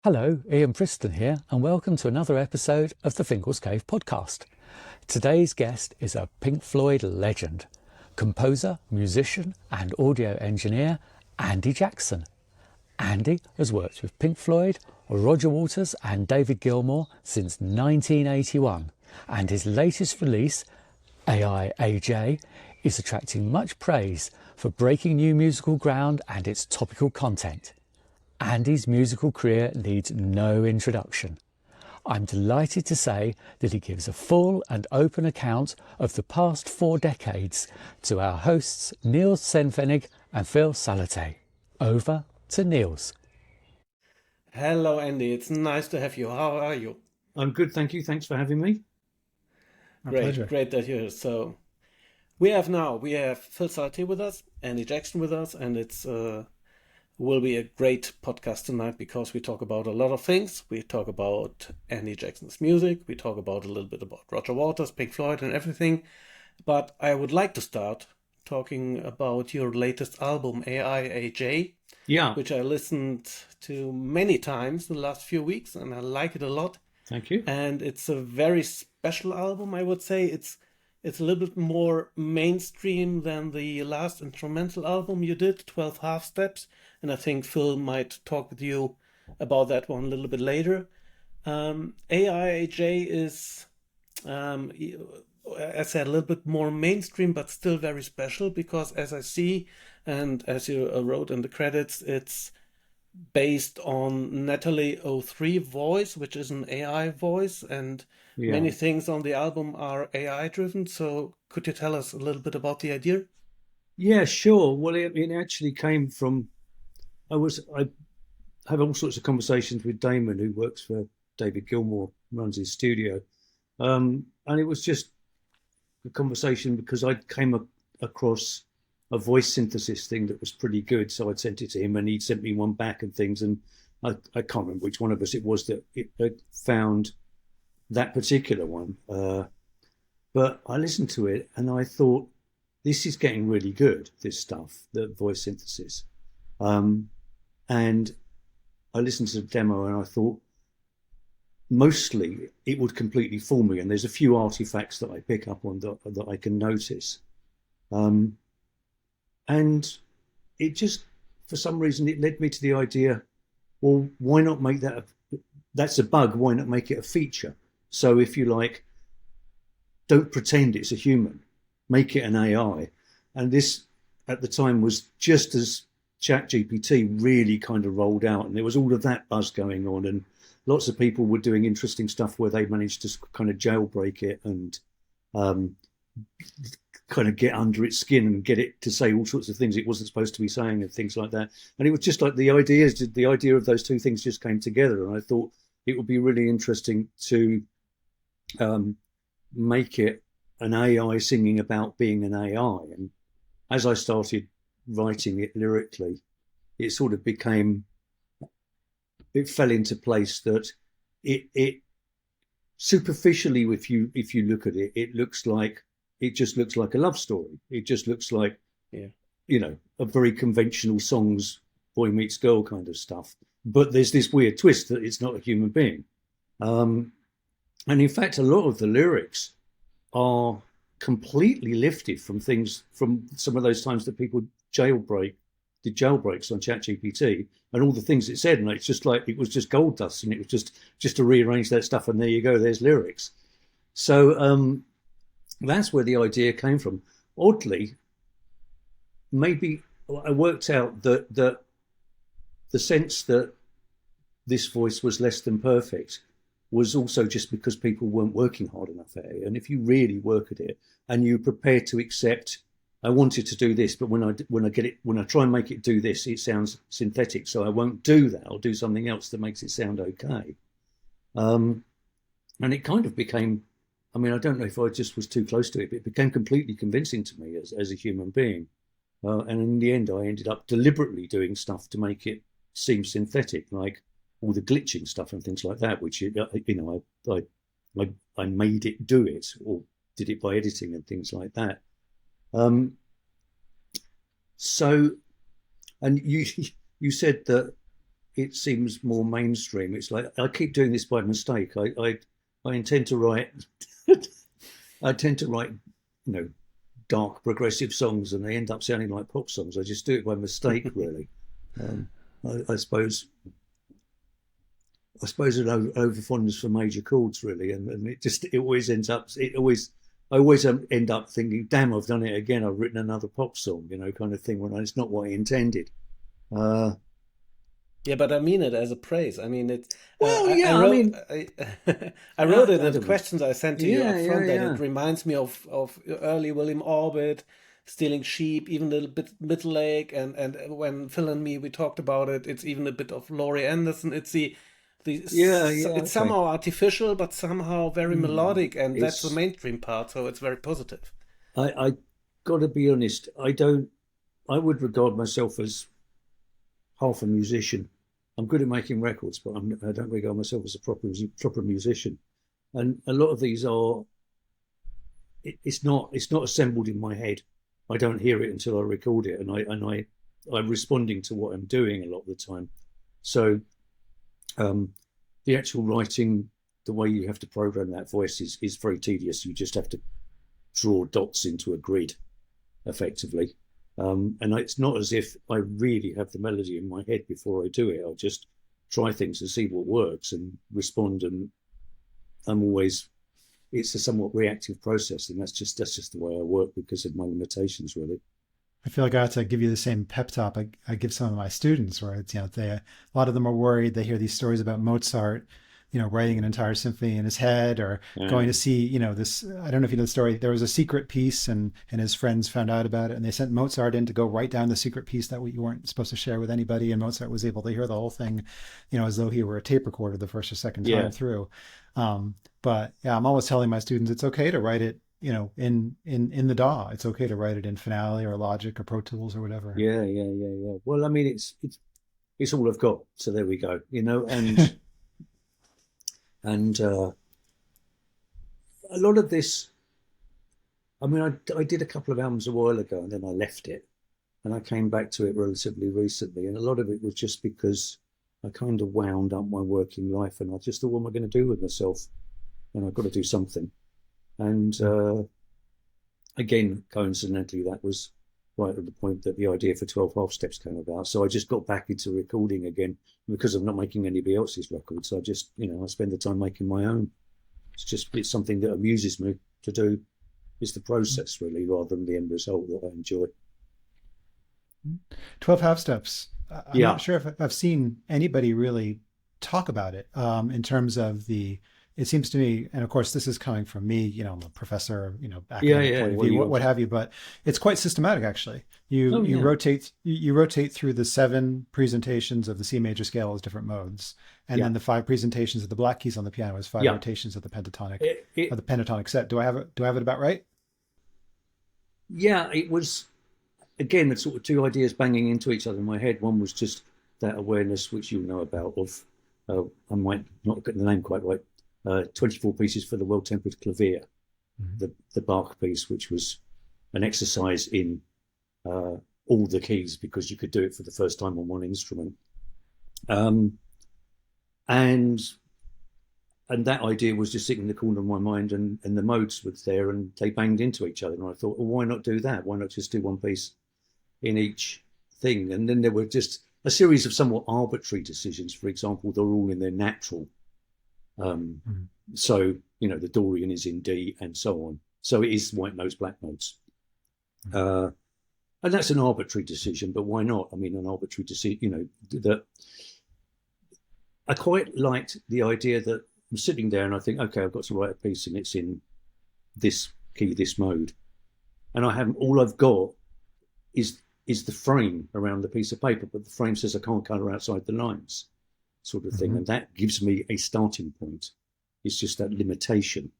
Hello, Ian Preston here, and welcome to another episode of the Finkel's Cave podcast. Today's guest is a Pink Floyd legend, composer, musician, and audio engineer Andy Jackson. Andy has worked with Pink Floyd, Roger Waters, and David Gilmour since 1981, and his latest release, AIAJ, is attracting much praise for breaking new musical ground and its topical content. Andy's musical career needs no introduction. I'm delighted to say that he gives a full and open account of the past 4 decades to our hosts Nils Zehnpfennig and Phil Salathé. Over to Nils. Hello, Andy. It's nice to have you. How are you? I'm good, thank you. Thanks for having me. My pleasure. Great that you're here. So we have Phil Salathé with us, Andy Jackson with us, and it's will be a great podcast tonight because we talk about a lot of things. We talk about Andy Jackson's music. We talk about a little bit about Roger Waters, Pink Floyd, and everything. But I would like to start talking about your latest album, AIAJ. Yeah. Which I listened to many times in the last few weeks, and I like it a lot. Thank you. And it's a very special album, I would say. It's a little bit more mainstream than the last instrumental album you did, 12 Half Steps. And I think Phil might talk with you about that one a little bit later. AIAJ is, as I said, a little bit more mainstream, but still very special because as I see, and as you wrote in the credits, it's based on Natalie O3 voice, which is an AI voice, and many things on the album are AI driven. So could you tell us a little bit about the idea? Yeah, sure. Well, it actually came from, I have all sorts of conversations with Damon, who works for David Gilmour, runs his studio. And it was just a conversation because I came across a voice synthesis thing that was pretty good. So I'd sent it to him and he'd sent me one back and things. And I can't remember which one of us it was that it found that particular one. But I listened to it and I thought, this is getting really good, this stuff, the voice synthesis. And I listened to the demo and I thought, mostly it would completely fool me. And there's a few artifacts that I pick up on that I can notice. And it just, for some reason, it led me to the idea, well, why not make that, that's a bug, why not make it a feature? So if you like, don't pretend it's a human, make it an AI. And this, at the time, was just as ChatGPT really kind of rolled out, and there was all of that buzz going on, and lots of people were doing interesting stuff where they managed to kind of jailbreak it and kind of get under its skin and get it to say all sorts of things it wasn't supposed to be saying and things like that. And it was just like the idea of those two things just came together, and I thought it would be really interesting to make it an AI singing about being an AI. And as I started writing it lyrically, it sort of it fell into place that it superficially, if you look at it, it just looks like a love story. It just looks like, a very conventional songs, boy meets girl kind of stuff. But there's this weird twist that it's not a human being. And in fact, a lot of the lyrics are completely lifted from some of those times that people did jailbreaks on ChatGPT and all the things it said. And it's just like, it was just gold dust, and it was just to rearrange that stuff. And there you go, there's lyrics. So that's where the idea came from. Oddly, maybe I worked out that the sense that this voice was less than perfect was also just because people weren't working hard enough at it. And if you really work at it and you're prepared to accept, I wanted to do this, but when I try and make it do this, it sounds synthetic. So I won't do that. I'll do something else that makes it sound okay. And it kind of became, I mean, I don't know if I just was too close to it, but it became completely convincing to me as a human being. And in the end, I ended up deliberately doing stuff to make it seem synthetic, like all the glitching stuff and things like that, which, I made it do it, or did it by editing and things like that. So, and you said that it seems more mainstream. It's like I keep doing this by mistake. I intend to write. I tend to write, dark progressive songs, and they end up sounding like pop songs. I just do it by mistake, really. I suppose an over fondness for major chords, really, and it always ends up. I always end up thinking, "Damn, I've done it again. I've written another pop song," kind of thing. When it's not what I intended. Yeah, but I mean it as a praise. I mean it. Well, I wrote it in the questions I sent to you up front. Yeah. That it reminds me of early William Orbit, Stealing Sheep, even a little bit Middle Lake, and when Phil and me we talked about it, it's even a bit of Laurie Anderson. It's it's somehow artificial, but somehow very melodic, and that's the mainstream part. So it's very positive. I got to be honest. I would regard myself as half a musician. I'm good at making records, but I don't regard myself as a proper musician. And a lot of these are. It's not assembled in my head. I don't hear it until I record it, and I'm responding to what I'm doing a lot of the time. So, the actual writing, the way you have to program that voice is very tedious. You just have to draw dots into a grid, effectively. And it's not as if I really have the melody in my head before I do it. I'll just try things and see what works and respond. And it's a somewhat reactive process, and that's just the way I work because of my limitations, really. I feel like I have to give you the same pep talk I give some of my students, where it's, a lot of them are worried. They hear these stories about Mozart, writing an entire symphony in his head, or going to see, this, I don't know if you know the story. There was a secret piece, and his friends found out about it, and they sent Mozart in to go write down the secret piece that you weren't supposed to share with anybody. And Mozart was able to hear the whole thing, as though he were a tape recorder the first or second time through. But yeah, I'm always telling my students, it's okay to write it, in the DAW. It's okay to write it in Finale or Logic or Pro Tools or whatever. Yeah. Well, I mean, it's all I've got. So there we go, and and a lot of this, I mean, I did a couple of albums a while ago, and then I left it, and I came back to it relatively recently, and a lot of it was just because I kind of wound up my working life, and I just thought, what am I going to do with myself? And I've got to do something. And again, coincidentally, that was right at the point that the idea for 12 half steps came about. So I just got back into recording again because I'm not making anybody else's records. I just, I spend the time making my own. It's something that amuses me to do. It's the process, really, rather than the end result that I enjoy. 12 half steps. I'm not sure if I've seen anybody really talk about it in terms of it seems to me, and of course this is coming from me, I'm a professor, academic point of view, what have you, but it's quite systematic, actually. You rotate through the 7 presentations of the C major scale as different modes, and then the 5 presentations of the black keys on the piano as 5 rotations of the pentatonic of the pentatonic set. Do I have it about right? Yeah, it was, again, it's sort of 2 ideas banging into each other in my head. One was just that awareness, which you know about, of I might not get the name quite right, 24 pieces for the well-tempered clavier, the Bach piece, which was an exercise in all the keys because you could do it for the first time on one instrument. And that idea was just sitting in the corner of my mind, and the modes were there and they banged into each other. And I thought, well, why not do that? Why not just do one piece in each thing? And then there were just a series of somewhat arbitrary decisions. For example, they're all in their natural. So, the Dorian is in D and so on. So it is white notes, black notes. And that's an arbitrary decision, but why not? I mean, an arbitrary decision, that I quite liked the idea that I'm sitting there and I think, okay, I've got to write a piece and it's in this key, this mode. And all I've got is the frame around the piece of paper, but the frame says I can't colour outside the lines, sort of thing. And that gives me a starting point. It's just that limitation.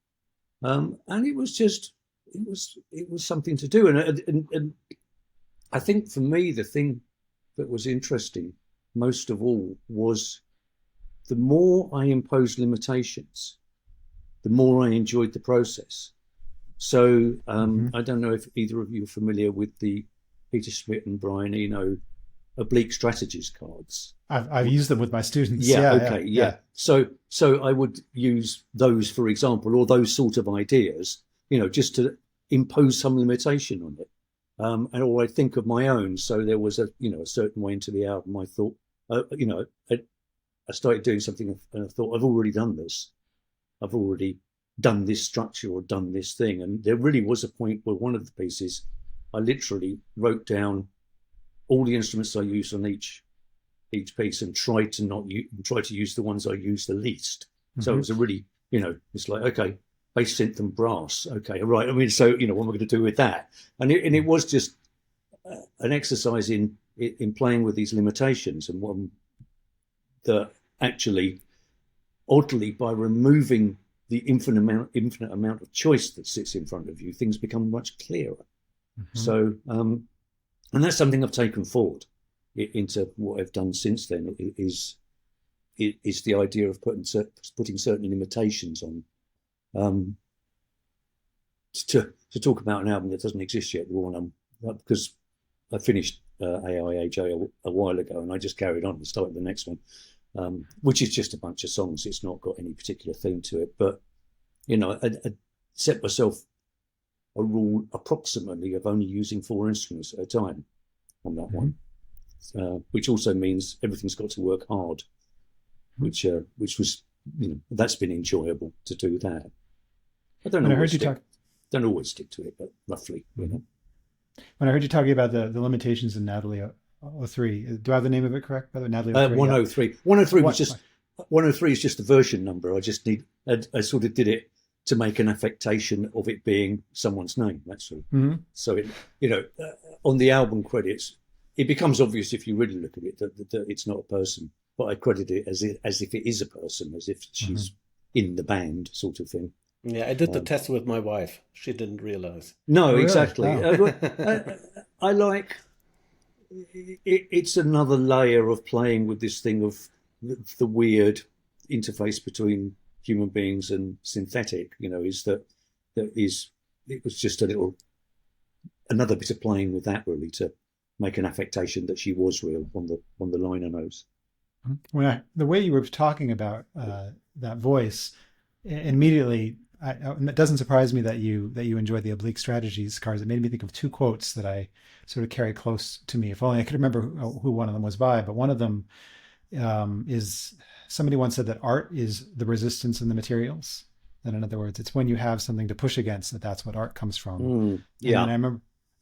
And it was something to do. And I think for me, the thing that was interesting most of all was the more I imposed limitations, the more I enjoyed the process. So I don't know if either of you are familiar with the Peter Schmidt and Brian Eno oblique strategies cards. I've used them with my students. Yeah. So I would use those, for example, or those sort of ideas, just to impose some limitation on it. Or I think of my own. So there was a certain way into the album, I thought, I started doing something and I thought, I've already done this. I've already done this structure or done this thing. And there really was a point where one of the pieces, I literally wrote down all the instruments I used on each piece and tried to use the ones I used the least. Mm-hmm. So it was a really, it's like, okay, bass, synth and brass. Okay, right. I mean, so, what am I going to do with that? And it was just an exercise in playing with these limitations, and one that actually, oddly, by removing the infinite amount of choice that sits in front of you, things become much clearer. Mm-hmm. So, and that's something I've taken forward into what I've done since then. Is the idea of putting certain limitations on. To talk about an album that doesn't exist yet, the one because I finished AIAJ a while ago, and I just carried on and started the next one, which is just a bunch of songs. It's not got any particular theme to it, but I set myself a rule approximately of only using 4 instruments at a time on that one, which also means everything's got to work hard, which was that's been enjoyable to do that. I don't always stick to it, but roughly, When I heard you talking about the limitations in Natalie 03, do I have the name of it correct? By the Natalie 03? 103. 103 was just 103 is just the version number. I sort of did it to make an affectation of it being someone's name. That's all. Mm-hmm. So on the album credits, it becomes obvious if you really look at it that it's not a person. But I credit it as if it is a person, as if she's in the band, sort of thing. Yeah, I did the test with my wife. She didn't realize. No, really? Exactly. Oh. I like it's another layer of playing with this thing of the weird interface between human beings and synthetic. Is that it was just another bit of playing with that, really, to make an affectation that she was real on the liner notes. The way you were talking about that voice, immediately, it doesn't surprise me that you enjoy the oblique strategies cards. It made me think of 2 quotes that I sort of carry close to me. If only I could remember who one of them was by, but one of them is somebody once said that art is the resistance in the materials. And in other words, it's when you have something to push against that's what art comes from. Yeah. And I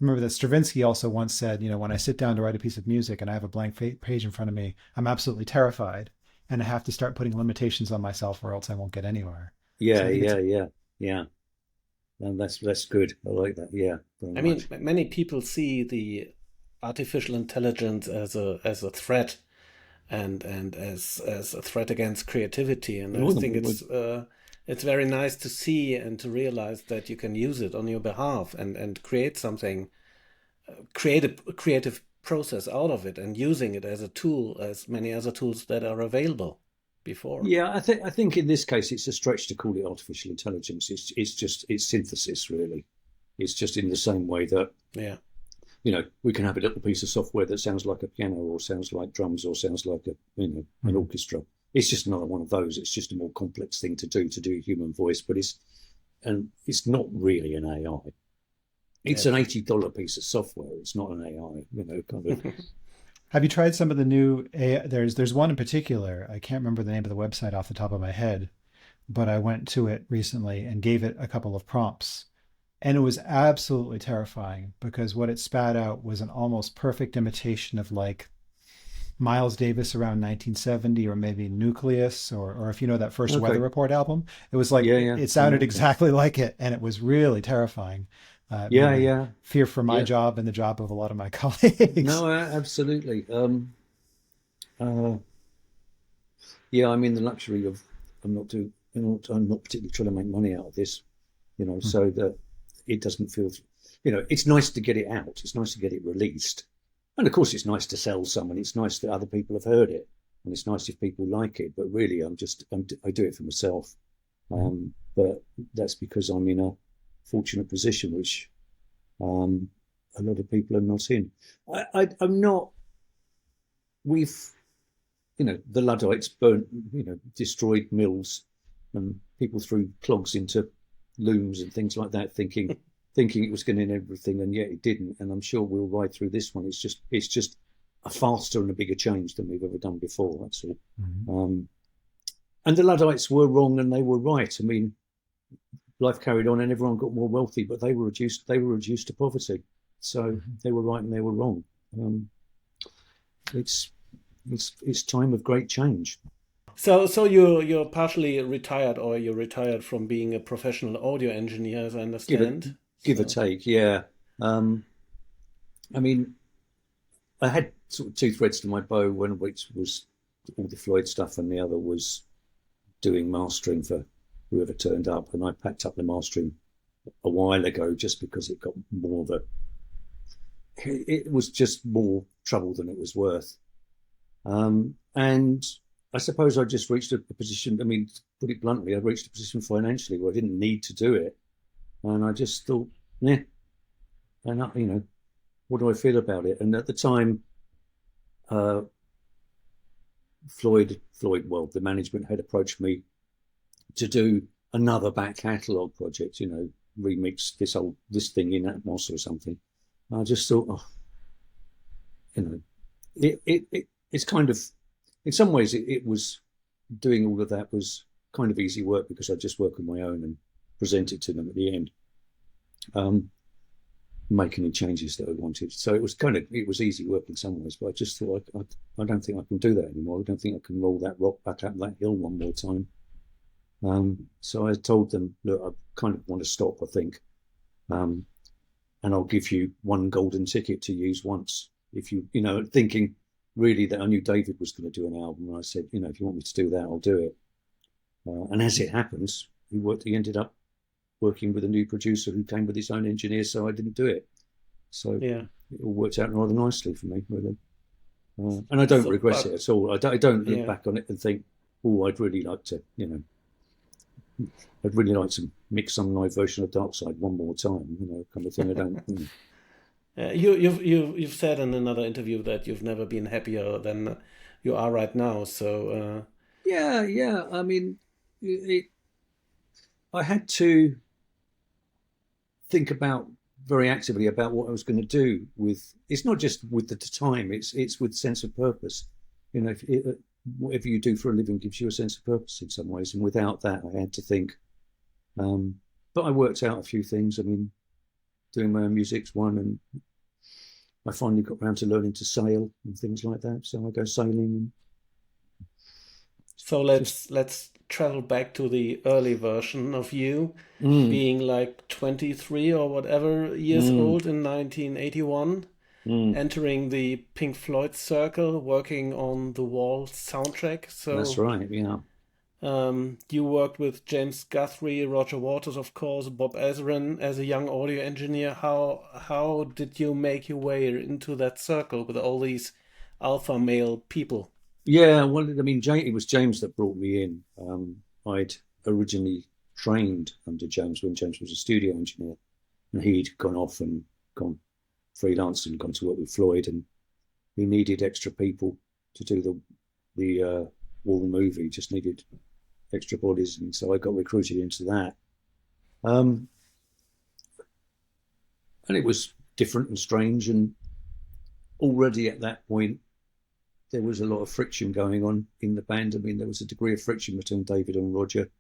remember that Stravinsky also once said, when I sit down to write a piece of music and I have a blank page in front of me, I'm absolutely terrified, and I have to start putting limitations on myself, or else I won't get anywhere. Yeah. And that's good. I like that. Yeah. I mean, many people see the artificial intelligence as a threat, and as a threat against creativity. And I think it's very nice to see and to realize that you can use it on your behalf and create something, create a creative process out of it, and using it as a tool, as many other tools that are available before. Yeah, I think in this case it's a stretch to call it artificial intelligence. It's synthesis, really. It's just in the same way that we can have a little piece of software that sounds like a piano, or sounds like drums, or sounds like an orchestra. It's just another one of those. It's just a more complex thing to do a human voice, but it's not really an AI. It's an $80 piece of software. It's not an AI, kind of. Have you tried some of the new AI? There's one in particular. I can't remember the name of the website off the top of my head, but I went to it recently and gave it a couple of prompts. And it was absolutely terrifying, because what it spat out was an almost perfect imitation of like Miles Davis around 1970, or maybe Nucleus, or if you know that first Weather Report album. It was like, it sounded exactly like it, and it was really terrifying. Fear for my job and the job of a lot of my colleagues. No, absolutely. I mean, the luxury of I'm not particularly trying to make money out of this, so that it doesn't feel, it's nice to get it out. It's nice to get it released. And of course, it's nice to sell some, and it's nice that other people have heard it, and it's nice if people like it. But really, I do it for myself. But that's because I'm in a fortunate position, which a lot of people are not in. I'm not we've, the Luddites destroyed mills, and people threw clogs into looms and things like that, thinking it was going to end everything, and yet it didn't. And I'm sure we'll ride through this one. It's just a faster and a bigger change than we've ever done before. That's all. Mm-hmm. And the Luddites were wrong, and they were right. I mean, life carried on, and everyone got more wealthy, but they were reduced to poverty. So they were right and they were wrong. It's time of great change. So you're partially retired, or you're retired from being a professional audio engineer, as I understand. Give or take, yeah. I mean, I had sort of two threads to my bow, one of which was all the Floyd stuff, and the other was doing mastering for whoever turned up. And I packed up the mastering a while ago just because it got more of it was just more trouble than it was worth. And I suppose I just reached a position, I mean, to put it bluntly, I reached a position financially where I didn't need to do it. And I just thought, and what do I feel about it? And at the time, Floyd, well, the management had approached me to do another back catalogue project, remix this thing in Atmos or something. And I just thought, it's kind of, in some ways, it was doing all of that was kind of easy work because I just work on my own and present it to them at the end, make any changes that I wanted. So it was easy work in some ways, but I just thought I don't think I can do that anymore. I don't think I can roll that rock back up that hill one more time. So I told them, look, I kind of want to stop, I think, and I'll give you one golden ticket to use once. If you thinking really that I knew David was going to do an album, and I said, if you want me to do that, I'll do it. And as it happens, he ended up working with a new producer who came with his own engineer, so I didn't do it. So it all worked out rather nicely for me, really. And I don't regret it at all. I don't look back on it and think, oh, I'd really like to mix some live version of Dark Side one more time, kind of thing. I don't. You've said in another interview that you've never been happier than you are right now. So yeah. I mean, I had to think very actively about what I was going to do with. It's not just with the time. It's with sense of purpose. Whatever you do for a living gives you a sense of purpose in some ways, and without that, I had to think. But I worked out a few things. I mean, doing my own music's one, and I finally got around to learning to sail and things like that. So I go sailing. So let's travel back to the early version of you, being like 23 or whatever years old in 1981, entering the Pink Floyd circle, working on the Wall soundtrack. So that's right, yeah. You worked with James Guthrie, Roger Waters, of course, Bob Ezrin as a young audio engineer. How did you make your way into that circle with all these alpha male people? Yeah, well, I mean, it was James that brought me in. I'd originally trained under James when James was a studio engineer, and he'd gone off and gone freelance and gone to work with Floyd, and he needed extra people to do the Wall movie. Just needed extra bodies, and so I got recruited into that. And it was different and strange, and already at that point there was a lot of friction going on in the band. I mean, there was a degree of friction between David and Roger,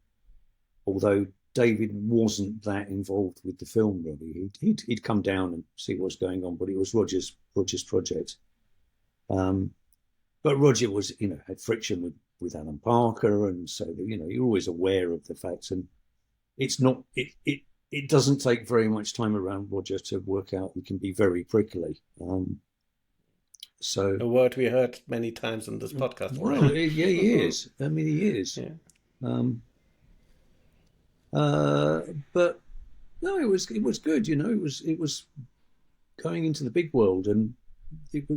although David wasn't that involved with the film really. He'd come down and see what was going on, but it was Roger's project. But Roger was, had friction with Alan Parker, and so you're always aware of the facts, and it's not it doesn't take very much time around Roger to work out. He can be very prickly. So a word we heard many times in this podcast. Well, yeah, he is. I mean, he is. Yeah. But no, it was good. It was going into the big world, and it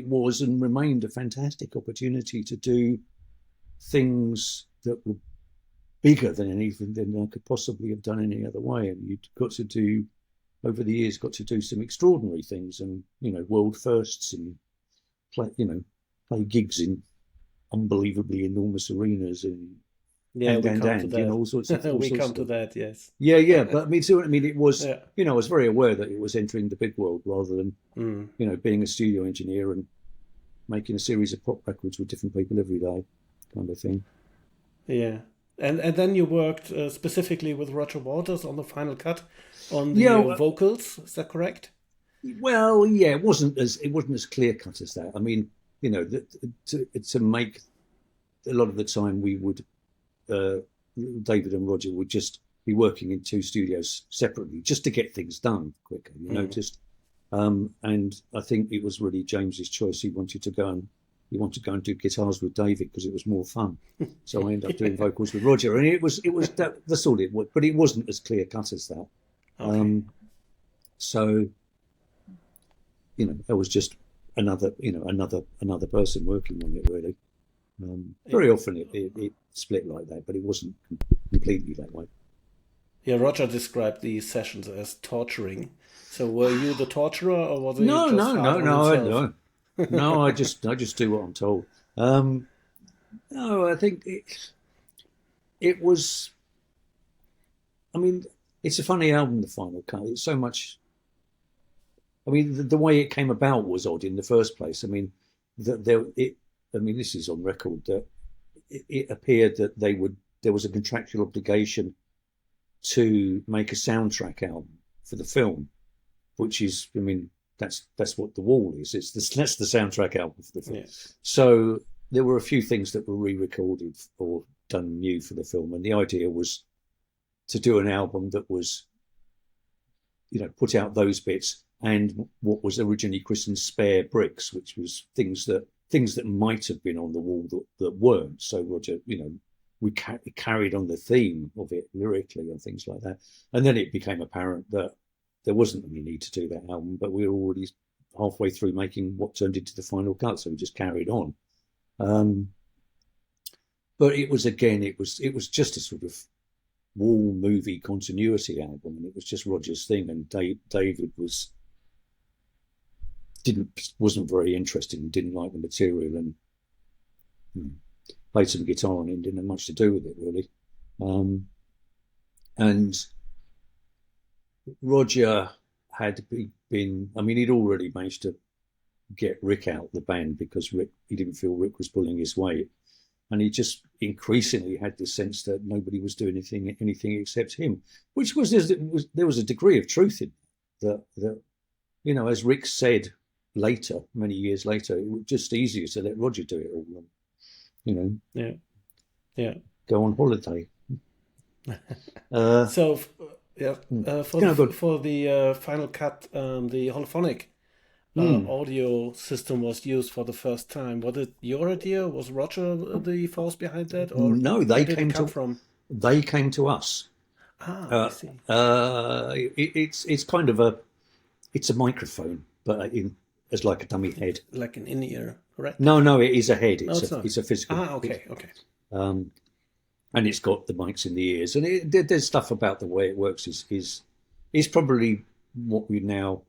was and remained a fantastic opportunity to do things that were bigger than anything than I could possibly have done any other way. And you'd got to do, over the years, got to do some extraordinary things, and world firsts, and play gigs in unbelievably enormous arenas and all sorts of we come to that, yes. Yeah. But I mean, see what I mean? It was, I was very aware that it was entering the big world rather than, being a studio engineer and making a series of pop records with different people every day, kind of thing. Yeah. And then you worked specifically with Roger Waters on the final cut on the vocals. Is that correct? Well, yeah, it wasn't as clear cut as that. I mean, to make a lot of the time we would, David and Roger would just be working in two studios separately just to get things done quicker. You noticed, and I think it was really James's choice. He wanted to go and do guitars with David because it was more fun. So I ended up doing vocals with Roger, and that's all it was. But it wasn't as clear cut as that. Okay. So, there was just another person working on it, really. Very often it split like that, but it wasn't completely that way. Yeah, Roger described these sessions as torturing. So were you the torturer, or was it No. No, I just do what I'm told. No, I think it was. I mean, it's a funny album, the final cut. It's so much. I mean, the way it came about was odd in the first place. I mean, this is on record that it appeared that there was a contractual obligation to make a soundtrack album for the film, which is, I mean, that's what The Wall is. That's the soundtrack album for the film. Yeah. So there were a few things that were re-recorded or done new for the film, and the idea was to do an album that was, put out those bits and what was originally christened spare bricks, which was things that might have been on the wall that weren't. So Roger, we carried on the theme of it lyrically and things like that. And then it became apparent that there wasn't any need to do that album, but we were already halfway through making what turned into the final cut, so we just carried on. But it was just a sort of wall movie continuity album, and it was just Roger's thing. And David wasn't very interested and didn't like the material, and played some guitar on it and didn't have much to do with it, really. And Roger had been, I mean, he'd already managed to get Rick out the band because he didn't feel Rick was pulling his weight. And he just increasingly had the sense that nobody was doing anything except him, which there was a degree of truth in that, as Rick said later, many years later, it was just easier to let Roger do it all. Go on holiday. For the final cut, the holophonic audio system was used for the first time. Was it your idea? Was Roger the force behind that? Or no, they came to us. I see. It's kind of it's a microphone, but it's like a dummy head, like an in-ear, correct? No, it is a head. It's a physical. Okay. And it's got the mics in the ears, and there's stuff about the way it works is probably what we now.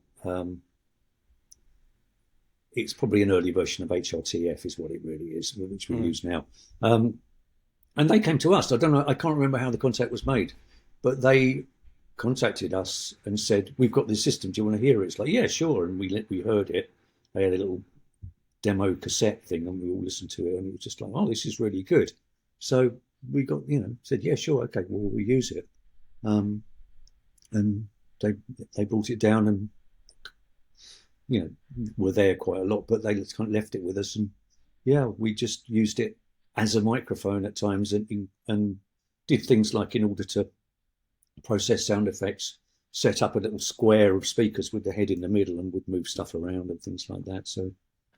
It's probably an early version of HRTF, is what it really is, which we use now. And they came to us. I don't know. I can't remember how the contact was made, but they contacted us and said, "We've got this system. Do you want to hear it?" It's like, yeah, sure. And we heard it. They had a little demo cassette thing, and we all listened to it, and it was just like, "Oh, this is really good." So we got, said, "Yeah, sure, okay, well, we'll use it." And they brought it down and, were there quite a lot, but they kind of left it with us. And yeah, we just used it as a microphone at times and did things like, in order to process sound effects, set up a little square of speakers with the head in the middle and would move stuff around and things like that. So.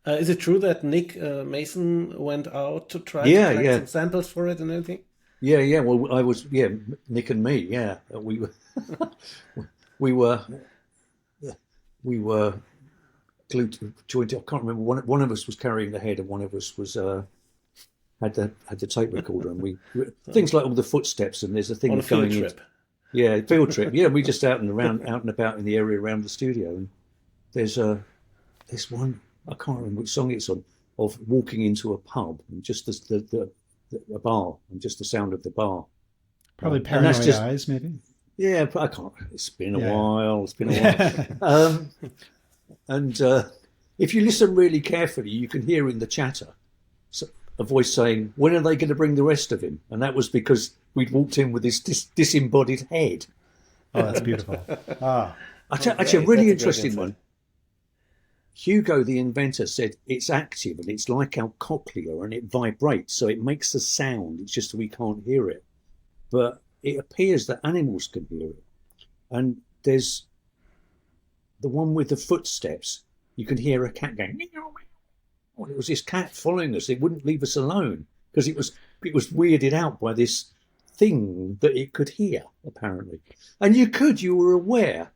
Is it true that Nick Mason went out to try to collect some samples for it and everything? Yeah. Well, I was, Nick and me, yeah. We were glued to joint. I can't remember. One of us was carrying the head, and one of us was had the tape recorder, and we things like all the footsteps. And there's a thing on a going field trip. Field trip. Yeah, we just out and about in the area around the studio, and there's one I can't remember which song it's on, of walking into a pub and just a bar and just the sound of the bar. Probably and Paranoid that's just, Eyes, maybe. yeah, but I can't. It's been a Yeah. while. It's been a while. And if you listen really carefully, you can hear in the chatter a voice saying, "When are they going to bring the rest of him?" And that was because we'd walked in with this disembodied head. Oh, that's beautiful. Ah, Actually, a really interesting one. Hugo, the inventor, said it's active and it's like our cochlea and it vibrates, so it makes a sound. It's just we can't hear it. But it appears that animals can hear it. And there's the one with the footsteps. You can hear a cat going, meow, meow. Oh, it was this cat following us. It wouldn't leave us alone because it was weirded out by this thing that it could hear, apparently. And you were aware,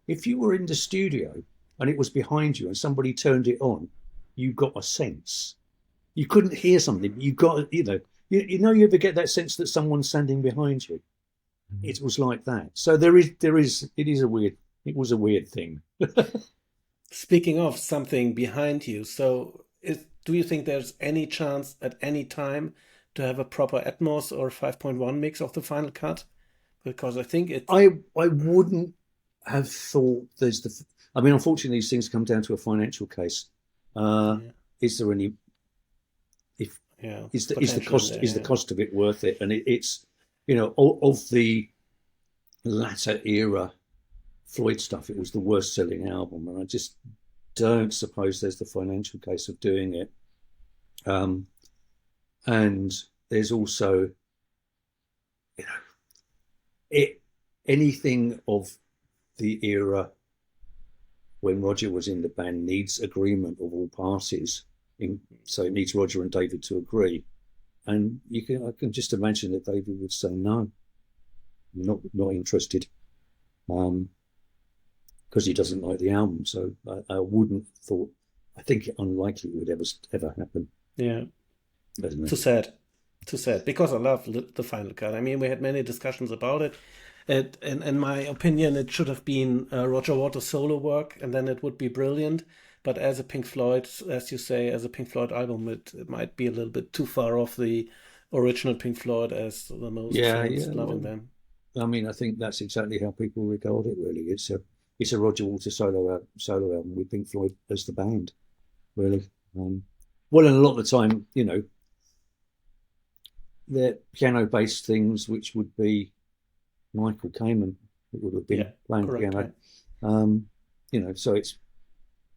if you were in the studio and it was behind you and somebody turned it on, you got a sense. You couldn't hear something, but you got, you ever get that sense that someone's standing behind you? Mm-hmm. It was like that. So it was a weird thing. Speaking of something behind you, so do you think there's any chance at any time to have a proper Atmos or 5.1 mix of the final cut? Because I think I wouldn't have thought unfortunately these things come down to a financial case. Is there any? Is the cost of it worth it? And it's of the latter era Floyd stuff, it was the worst selling album, and I just don't suppose there's the financial case of doing it. And there's also, anything of the era when Roger was in the band needs agreement of all parties. So it needs Roger and David to agree. And I can just imagine that David would say no, not interested, because he doesn't like the album. So I wouldn't thought. I think it unlikely it would ever happen. Yeah, too sad, because I love the final cut. I mean, we had many discussions about it. In my opinion, it should have been Roger Waters' solo work, and then it would be brilliant. But as a Pink Floyd, as you say, as a Pink Floyd album, it might be a little bit too far off the original Pink Floyd as the most fans loving them. I mean, I think that's exactly how people regard it. Really, it's a Roger Waters solo album with Pink Floyd as the band. Really, and a lot of the time, they're piano-based things, which would be Michael Kamen. It would have been playing piano. Right. So it's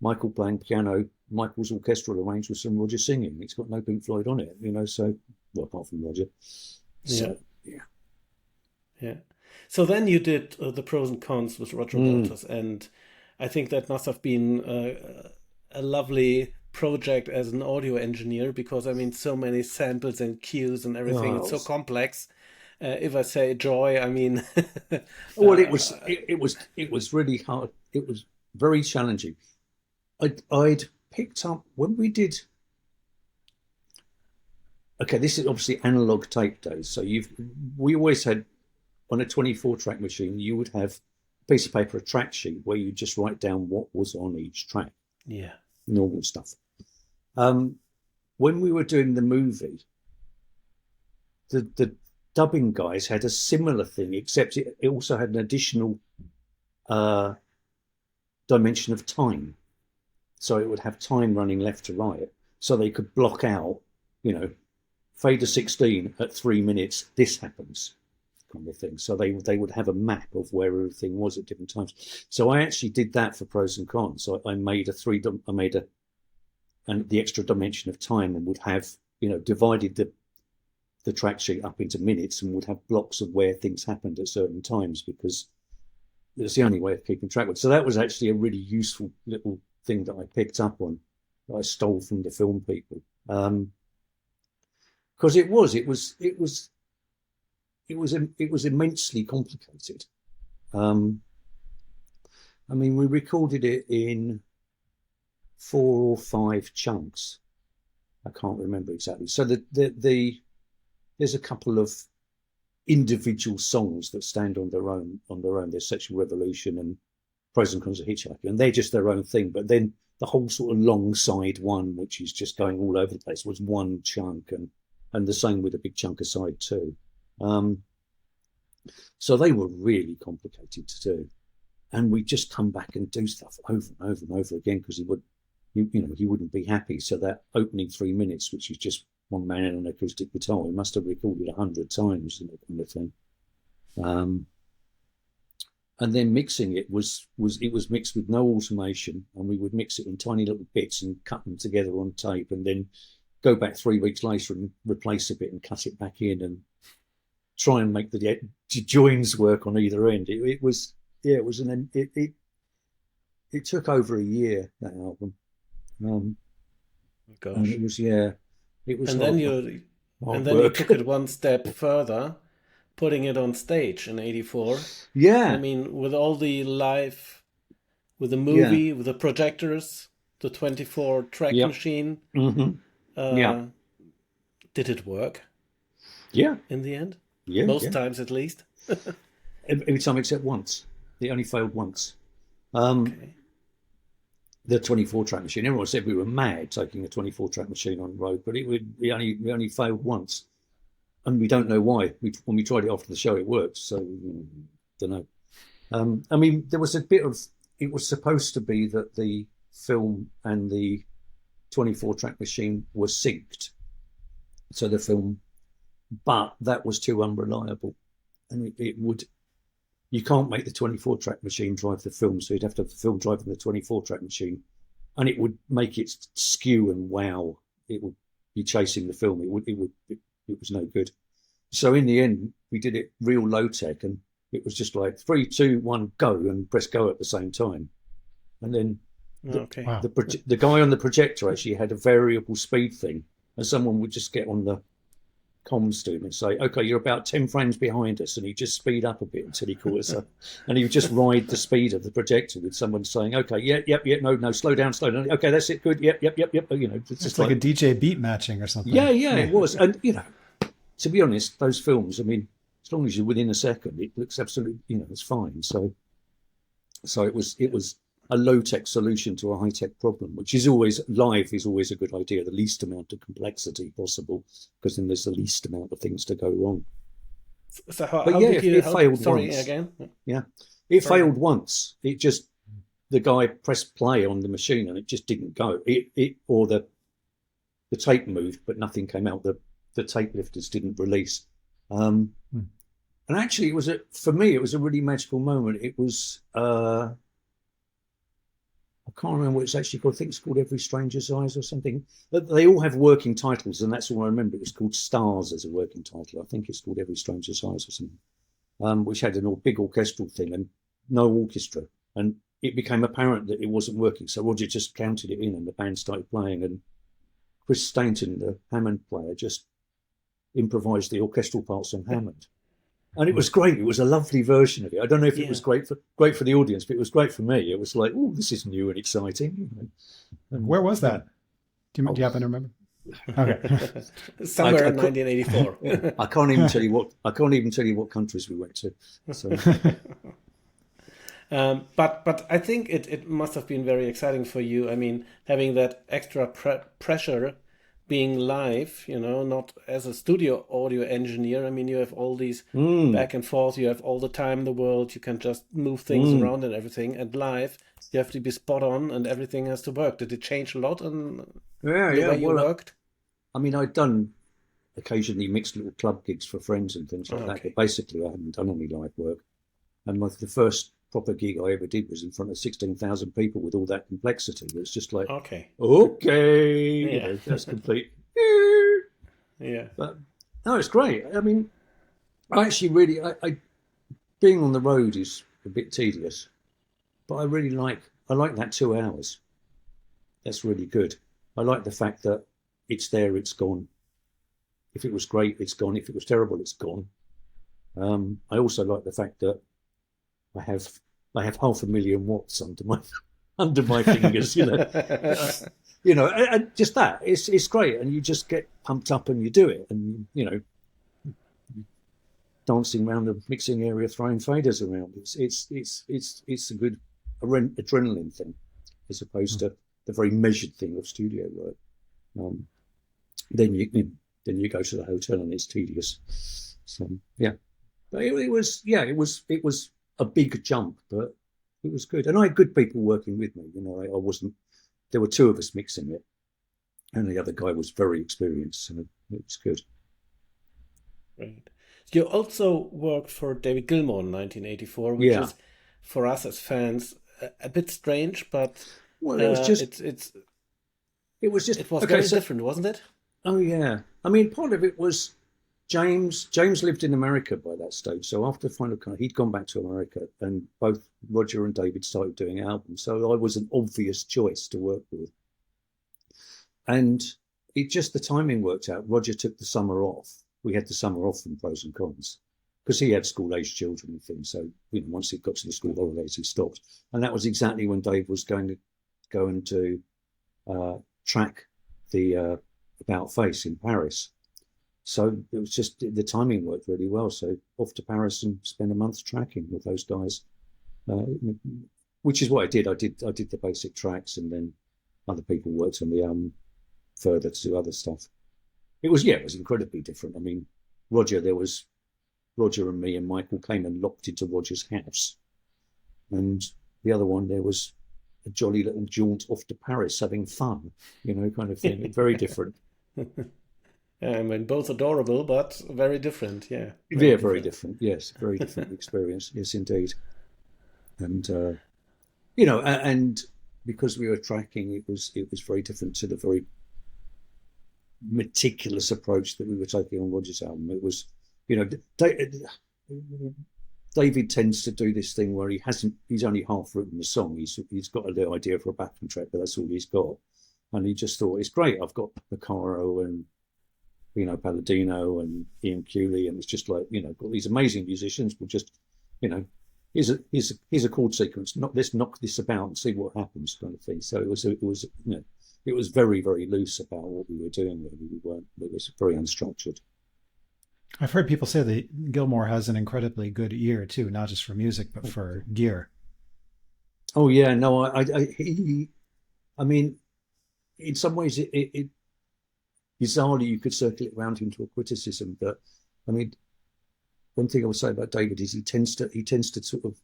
Michael playing piano, Michael's orchestral arrangements, and Roger singing. It's got no Pink Floyd on it, so, well, apart from Roger. So, yeah. So then you did the pros and cons with Roger Waters, and I think that must have been a lovely project as an audio engineer, because I mean, so many samples and cues and everything. It's so complex. If I say joy, I mean. Well, it was really hard. It was very challenging. I'd picked up when we did. Okay, this is obviously analog tape days. So we always had on a 24-track machine. You would have a piece of paper, a track sheet, where you just write down what was on each track. Yeah, normal stuff. When we were doing the movie, the dubbing guys had a similar thing, except it also had an additional dimension of time. So it would have time running left to right, so they could block out, fader 16 at 3 minutes, this happens, kind of thing. So they would have a map of where everything was at different times. So I actually did that for pros and cons. So I made and the extra dimension of time, and would have, divided the track sheet up into minutes, and would have blocks of where things happened at certain times, because it's the only way of keeping track with. So that was actually a really useful little thing that I picked up on, that I stole from the film people, because it was immensely complicated. I mean, we recorded it in 4 or 5 chunks. I can't remember exactly. So there's a couple of individual songs that stand on their own. There's Sexual Revolution Pros and Cons of Hitchhiking, and they're just their own thing. But then the whole sort of long side one, which is just going all over the place, was one chunk, and the same with a big chunk of side two. So they were really complicated to do, and we just come back and do stuff over and over and over again because he wouldn't be happy. So that opening 3 minutes, which is just one man and an acoustic guitar, he must have recorded 100 times and that kind of thing. And then mixing it was mixed with no automation, and we would mix it in tiny little bits and cut them together on tape, and then go back 3 weeks later and replace a bit and cut it back in and try and make the joins work on either end. It took over a year, that album. Gosh. And it was and then you took it one step further, putting it on stage in '84. Yeah. I mean, with all the live, with the movie, with the projectors, the 24-track machine. Mm-hmm. Did it work? Yeah. In the end? Yeah. Most times, at least. Every time except once. It only failed once. Okay. The 24-track machine. Everyone said we were mad taking a 24-track machine on the road, but we only failed once, and we don't know why. When we tried it after the show, it worked. So don't know. I mean, there was a bit of. It was supposed to be that the film and the 24-track machine were synced, so the film, but that was too unreliable, and it would. You can't make the 24-track machine drive the film, so you'd have to have the film driving the 24-track machine, and it would make it skew and wow. It would be chasing the film. It was no good. So in the end, we did it real low tech, and it was just like 3, 2, 1, go, and press go at the same time. And then the guy on the projector actually had a variable speed thing, and someone would just get on the comms to him and say, okay, you're about 10 frames behind us, and he'd just speed up a bit until he caught us up, and he would just ride the speed of the projector with someone saying, okay, no, slow down, okay, that's it, good, yep, it's just like a DJ beat matching or something. Yeah, it was. And to be honest, those films, I mean, as long as you're within a second, it looks absolutely, it's fine. So it was a low-tech solution to a high-tech problem, which is always a good idea, the least amount of complexity possible, because then there's the least amount of things to go wrong. So how did you... It failed sorry, once. Again? Yeah. It failed once. It just... The guy pressed play on the machine and it just didn't go. Or the tape moved, but nothing came out. The tape lifters didn't release. And actually, for me, it was a really magical moment. It was... I can't remember what it's actually called. I think it's called Every Stranger's Eyes or something. They all have working titles, and that's all I remember. It was called Stars as a working title. I think it's called Every Stranger's Eyes or something, which had a big orchestral thing and no orchestra. And it became apparent that it wasn't working. So Roger just counted it in, and the band started playing. And Chris Stainton, the Hammond player, just improvised the orchestral parts on Hammond. And it was great. It was a lovely version of it. I don't know if it was great for the audience, but it was great for me. It was like, oh, this is new and exciting. And where was that? Do you happen to remember? Okay. Somewhere in 1984. I can't even tell you what countries we went to. So. But I think it must have been very exciting for you. I mean, having that extra pressure, being live, not as a studio audio engineer. I mean, you have all these back and forth. You have all the time in the world. You can just move things around and everything. And live, you have to be spot on, and everything has to work. Did it change a lot in the way you worked? I mean, I'd done occasionally mixed little club gigs for friends and things like that. But basically, I hadn't done any live work. And the first proper gig I ever did was in front of 16,000 people with all that complexity. It's just like, okay, that's complete. Yeah. But no, it's great. I mean, I actually really, I being on the road is a bit tedious, but I like that 2 hours. That's really good. I like the fact that it's there, it's gone. If it was great, it's gone. If it was terrible, it's gone. I also like the fact that I have 500,000 watts under my fingers, and just that it's great, and you just get pumped up and you do it, and dancing around the mixing area, throwing faders around. It's a adrenaline thing, as opposed to the very measured thing of studio work. Then you go to the hotel and it's tedious. So yeah, but it was a big jump, but it was good. And I had good people working with me. You know, I wasn't. There were two of us mixing it, and the other guy was very experienced, so it was good. Right. You also worked for David Gilmour in 1984, which is, for us as fans, a bit strange, but well, it was just it was very different, wasn't it? Oh yeah, I mean, part of it was James lived in America by that stage, so after Final Cut, he'd gone back to America, and both Roger and David started doing albums, so I was an obvious choice to work with. And the timing worked out. Roger took the summer off. We had the summer off from Pros and Cons because he had school-age children and things. So, you know, once he got to the school holidays, he stopped. And that was exactly when Dave was going to go and to track the About Face in Paris. So it was just, the timing worked really well. So off to Paris and spend a month tracking with those guys, which is what I did. I did the basic tracks, and then other people worked on the album further to do other stuff. It was incredibly different. I mean, Roger and me and Michael came and locked into Roger's house. And the other one, there was a jolly little jaunt off to Paris having fun, you know, kind of thing. Very different. I mean, both adorable, but very different. Yeah. Very different. Yes. Very different experience. Yes, indeed. And, you know, and because we were tracking, it was very different to the very meticulous approach that we were taking on Roger's album. It was, you know, David tends to do this thing where he's only half written the song. He's got a little idea for a backing track, but that's all he's got. And he just thought, it's great, I've got Picaro and, you know, Palladino and Ian Cooley, and it's just like, you know, got these amazing musicians. We'll just, you know, here's a chord sequence. Let's knock this about and see what happens, kind of thing. So it was, you know, it was very, very loose about what we were doing. Really, it was very unstructured. I've heard people say that Gilmour has an incredibly good ear too, not just for music but for gear. Oh yeah, no, I mean, in some ways, it bizarrely you could circle it around into a criticism. But I mean, one thing I would say about David is he tends to sort of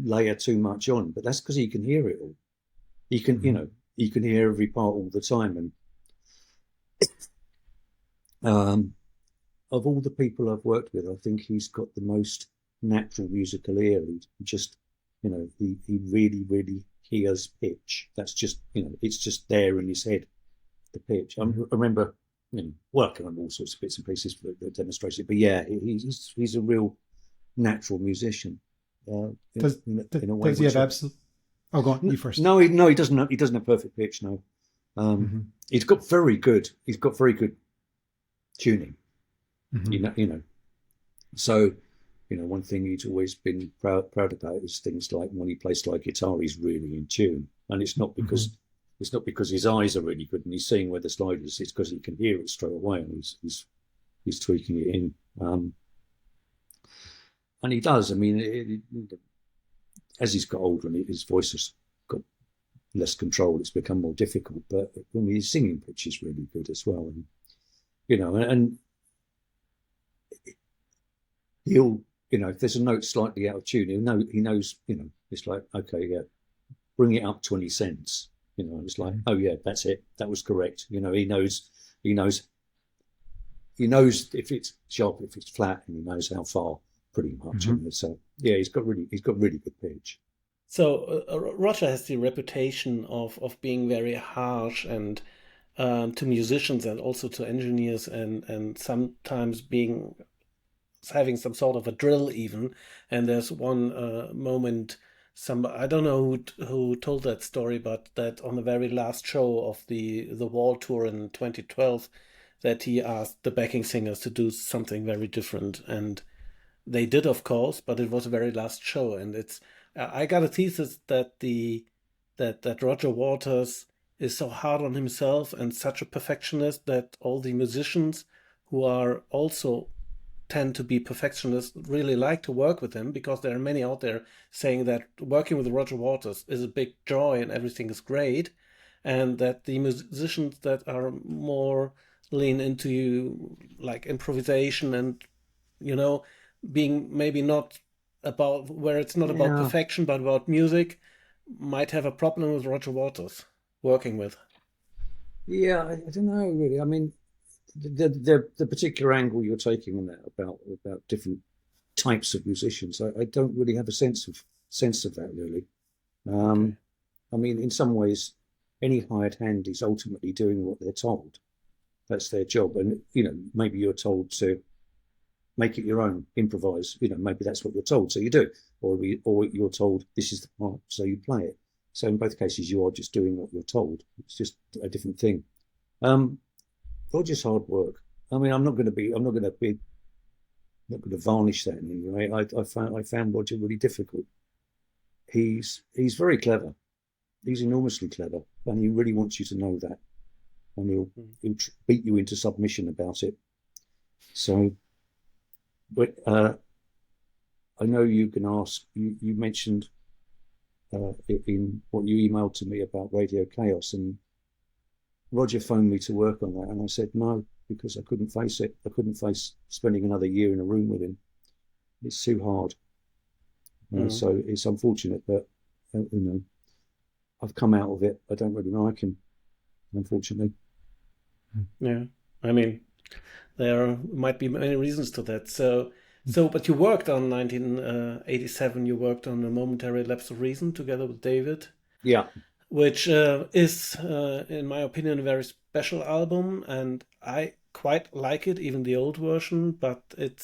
layer too much on, but that's because he can hear it all. He can, you know, he can hear every part all the time. And of all the people I've worked with, I think he's got the most natural musical ear. He just, you know, he really, really hears pitch. That's just, you know, it's just there in his head, the pitch. I remember, you know, working on all sorts of bits and pieces for the demonstration, but yeah, he's a real natural musician. Does he have absolute? Oh, go on, you first. No, he doesn't. He doesn't have perfect pitch. No, he's got very good tuning. You know. So, you know, one thing he's always been proud about is things like when he plays slide guitar, he's really in tune, and it's not because his eyes are really good and he's seeing where the slide is. It's because he can hear it straight away, and he's tweaking it in. And he does. I mean, as he's got older and his voice has got less control, it's become more difficult. But I mean, his singing pitch is really good as well. And, you know, and he'll, you know, if there's a note slightly out of tune, he knows, you know, it's like, okay, yeah, bring it up 20 cents. You know, it's like, oh yeah, that's it. That was correct. You know, he knows if it's sharp, if it's flat, and he knows how far, pretty much. So yeah, he's got really good pitch. So Roger has the reputation of being very harsh and to musicians and also to engineers, and sometimes having some sort of a drill even. And there's one moment, I don't know who told that story, but that on the very last show of the Wall tour in 2012, that he asked the backing singers to do something very different, and they did, of course, but it was the very last show. And I got a thesis that that Roger Waters is so hard on himself and such a perfectionist that all the musicians who are also tend to be perfectionists really like to work with him, because there are many out there saying that working with Roger Waters is a big joy and everything is great, and that the musicians that are more lean into like improvisation and, being maybe not about, where it's not about perfection but about music, might have a problem with Roger Waters working with. Yeah, I don't know really. I mean, the particular angle you're taking on that about different types of musicians, I don't really have a sense of that really. Okay. I mean, in some ways, any hired hand is ultimately doing what they're told. That's their job, and maybe you're told to make it your own, improvise. Maybe that's what you're told, so you do, or you're told this is the part, so you play it. So in both cases, you are just doing what you're told. It's just a different thing. Roger's hard work. I mean, I'm not going to varnish that in any way. I found Roger really difficult. He's very clever. He's enormously clever, and he really wants you to know that, and he'll beat you into submission about it. So, but I know you can ask. You mentioned in what you emailed to me about Radio Chaos, and Roger phoned me to work on that, and I said no, because I couldn't face it. I couldn't face spending another year in a room with him. It's too hard. So it's unfortunate, but I've come out of it. I don't really like him, unfortunately. Yeah, I mean, there might be many reasons to that. So, but you worked on 1987. You worked on A Momentary Lapse of Reason together with David. Yeah. Which is, in my opinion, a very special album, and I quite like it, even the old version. But it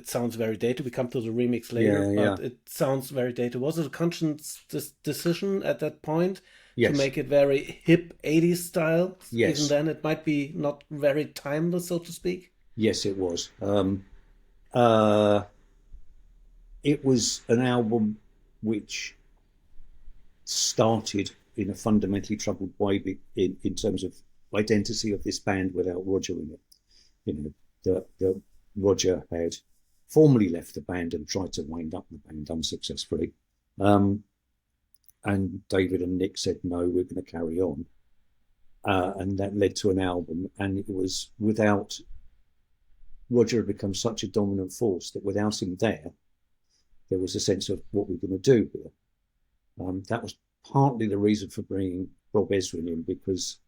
sounds very dated. We come to the remix later, but it sounds very dated. Was it a conscious decision at that point to make it very hip 80s style? Yes. Even then, it might be not very timeless, so to speak. Yes, it was. It was an album which started in a fundamentally troubled way in terms of identity of this band without Roger in it. The Roger had formally left the band and tried to wind up the band unsuccessfully. And David and Nick said, no, we're going to carry on. And that led to an album. And it was without Roger had become such a dominant force that without him there was a sense of what we're going to do here. That was partly the reason for bringing Bob Ezrin in, because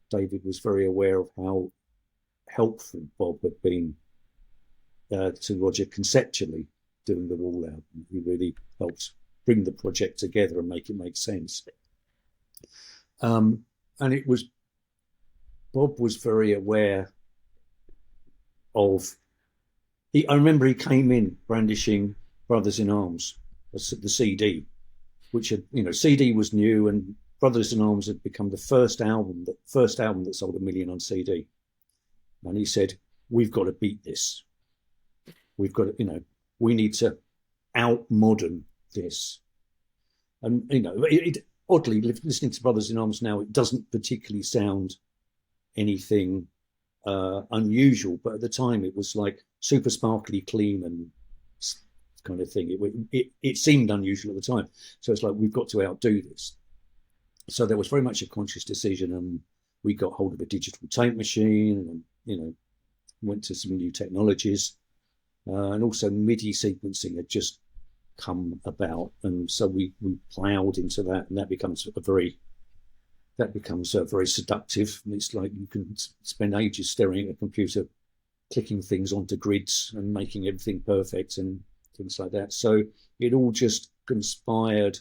David was very aware of how helpful Bob had been to Roger conceptually doing the Wall album. He really helped bring the project together and make it make sense. And it was, Bob was very aware of, I remember he came in brandishing Brothers in Arms, the CD, which had, CD was new, and Brothers in Arms had become the first album that sold 1 million on CD. And he said, we've got to beat this. We've got to, we need to out-modern this. And, oddly, listening to Brothers in Arms now, it doesn't particularly sound anything unusual, but at the time it was like super sparkly clean and kind of thing. It seemed unusual at the time. So it's like, we've got to outdo this. So there was very much a conscious decision, and we got hold of a digital tape machine and, went to some new technologies. And also MIDI sequencing had just come about. And so we plowed into that, and that becomes very seductive. It's like you can spend ages staring at a computer, clicking things onto grids and making everything perfect and things like that. So it all just conspired,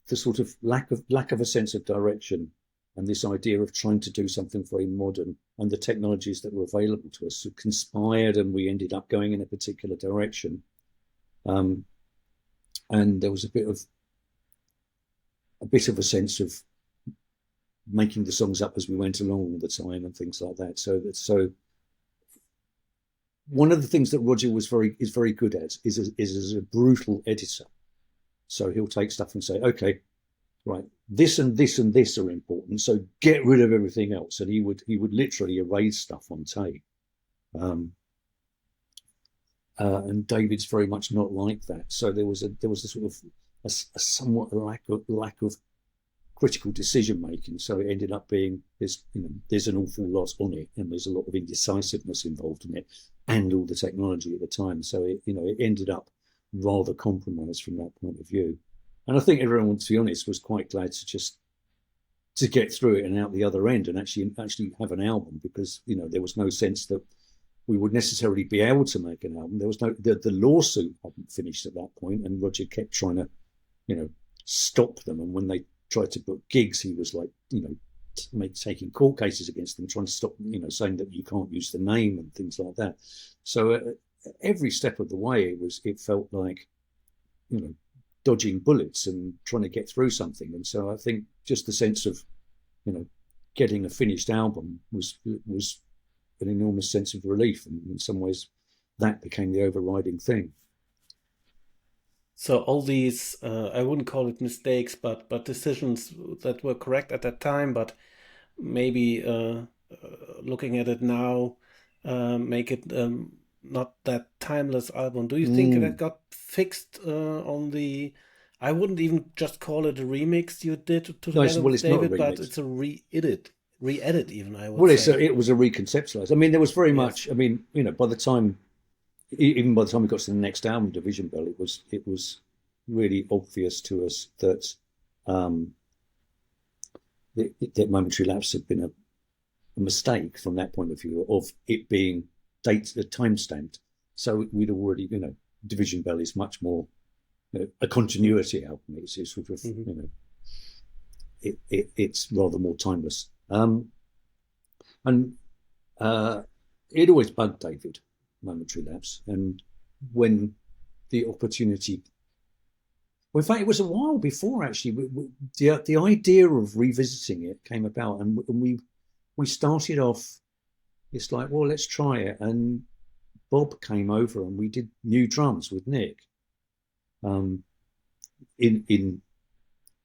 the sort of lack of a sense of direction, and this idea of trying to do something very modern, and the technologies that were available to us conspired, and we ended up going in a particular direction. And there was a bit of a sense of making the songs up as we went along all the time and things like that. So one of the things that Roger is very good at is as a brutal editor. So he'll take stuff and say, okay, right, this and this and this are important, so get rid of everything else. And he would literally erase stuff on tape. And David's very much not like that. So there was a sort of a somewhat lack of critical decision making. So it ended up being there's an awful lot on it, and there's a lot of indecisiveness involved in it, and all the technology at the time. So it ended up rather compromised from that point of view. And I think everyone, to be honest, was quite glad to get through it and out the other end and actually have an album, because there was no sense that we would necessarily be able to make an album. There was the lawsuit hadn't finished at that point, and Roger kept trying to stop them. And when they tried to book gigs, he was like taking court cases against them, trying to stop saying that you can't use the name and things like that. So every step of the way it felt like dodging bullets and trying to get through something. And so I think just the sense of getting a finished album was an enormous sense of relief, and in some ways that became the overriding thing. So all these, I wouldn't call it mistakes, but decisions that were correct at that time, but maybe looking at it now, make it not that timeless album. Do you think that got fixed on the? I wouldn't even just call it a remix you did together with David, but it's a re-edit even, I would say. It was a reconceptualized. I mean, there was very much. I mean, by the time we got to the next album, Division Bell, it was really obvious to us that that Momentary Lapse had been a mistake from that point of view, of it being time stamped. So we'd already, Division Bell is much more a continuity album. It's sort of, it's rather more timeless. And it always bugged David, Momentary Lapse. And when the opportunity, well, in fact, it was a while before actually the idea of revisiting it came about, and we started off. It's like, well, let's try it. And Bob came over and we did new drums with Nick in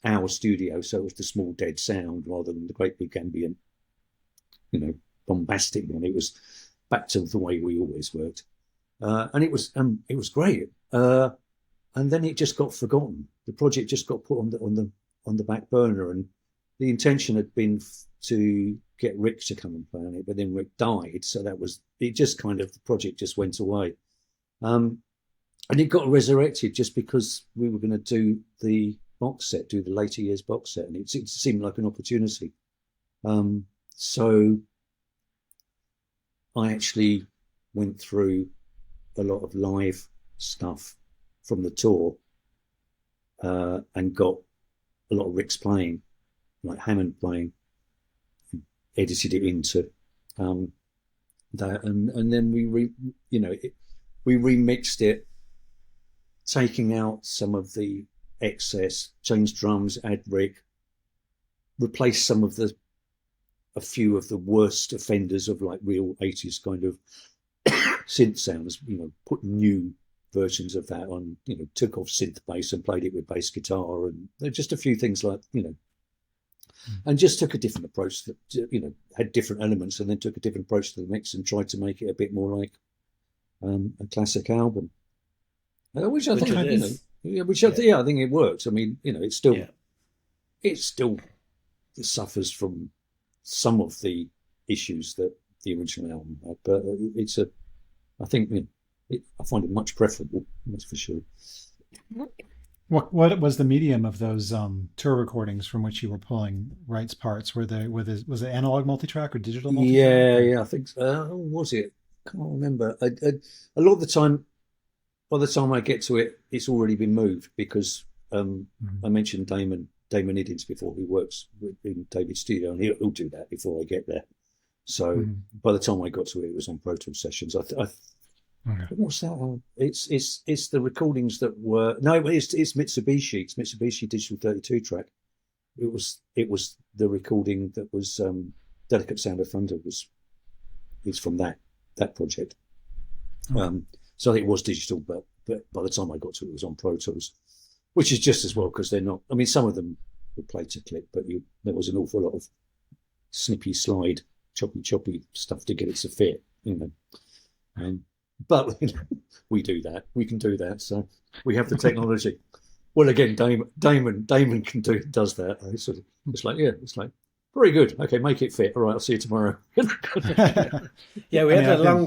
our studio. So it was the small dead sound rather than the great big ambient, bombastic one. It was back to the way we always worked. And it was great. And then it just got forgotten. The project just got put on the back burner, and the intention had been to get Rick to come and play on it, but then Rick died, so it just kind of, the project just went away. And it got resurrected just because we were going to do the later years box set, and it seemed like an opportunity. So I actually went through a lot of live stuff from the tour and got a lot of Rick's playing, like Hammond playing, edited it into that, and then we remixed it, taking out some of the excess, changed drums, add Rick, replaced a few of the worst offenders of like real 80s kind of synth sounds, put new versions of that on, took off synth bass and played it with bass guitar, and just a few things like, and just took a different approach that, had different elements, and then took a different approach to the mix and tried to make it a bit more like a classic album. Which I think, I think it works. I mean, it still suffers from some of the issues that the original album had, but I find it much preferable, that's for sure. What was the medium of those tour recordings from which you were pulling Wright's parts? Was it analog multitrack or digital multitrack? Yeah, I think so. Was it? Can't remember. A lot of the time, by the time I get to it, it's already been moved, because I mentioned Damon Iddins before, who works in David's studio, and he'll do that before I get there. So by the time I got to it, it was on Pro Tool sessions. What's that one? It's the recordings that were it's Mitsubishi. It's Mitsubishi Digital 32 track. It was the recording that was Delicate Sound of Thunder is from that project. So I think it was digital, but by the time I got to it, it was on Pro Tools, which is just as well, because they're not. I mean, some of them were played to click, but there was an awful lot of snippy slide, choppy stuff to get it to fit. But we do that. We can do that. So we have the technology. Well, again, Damon does that. It's like, yeah, it's like, very good. Okay, make it fit. All right, I'll see you tomorrow. Yeah, we had a long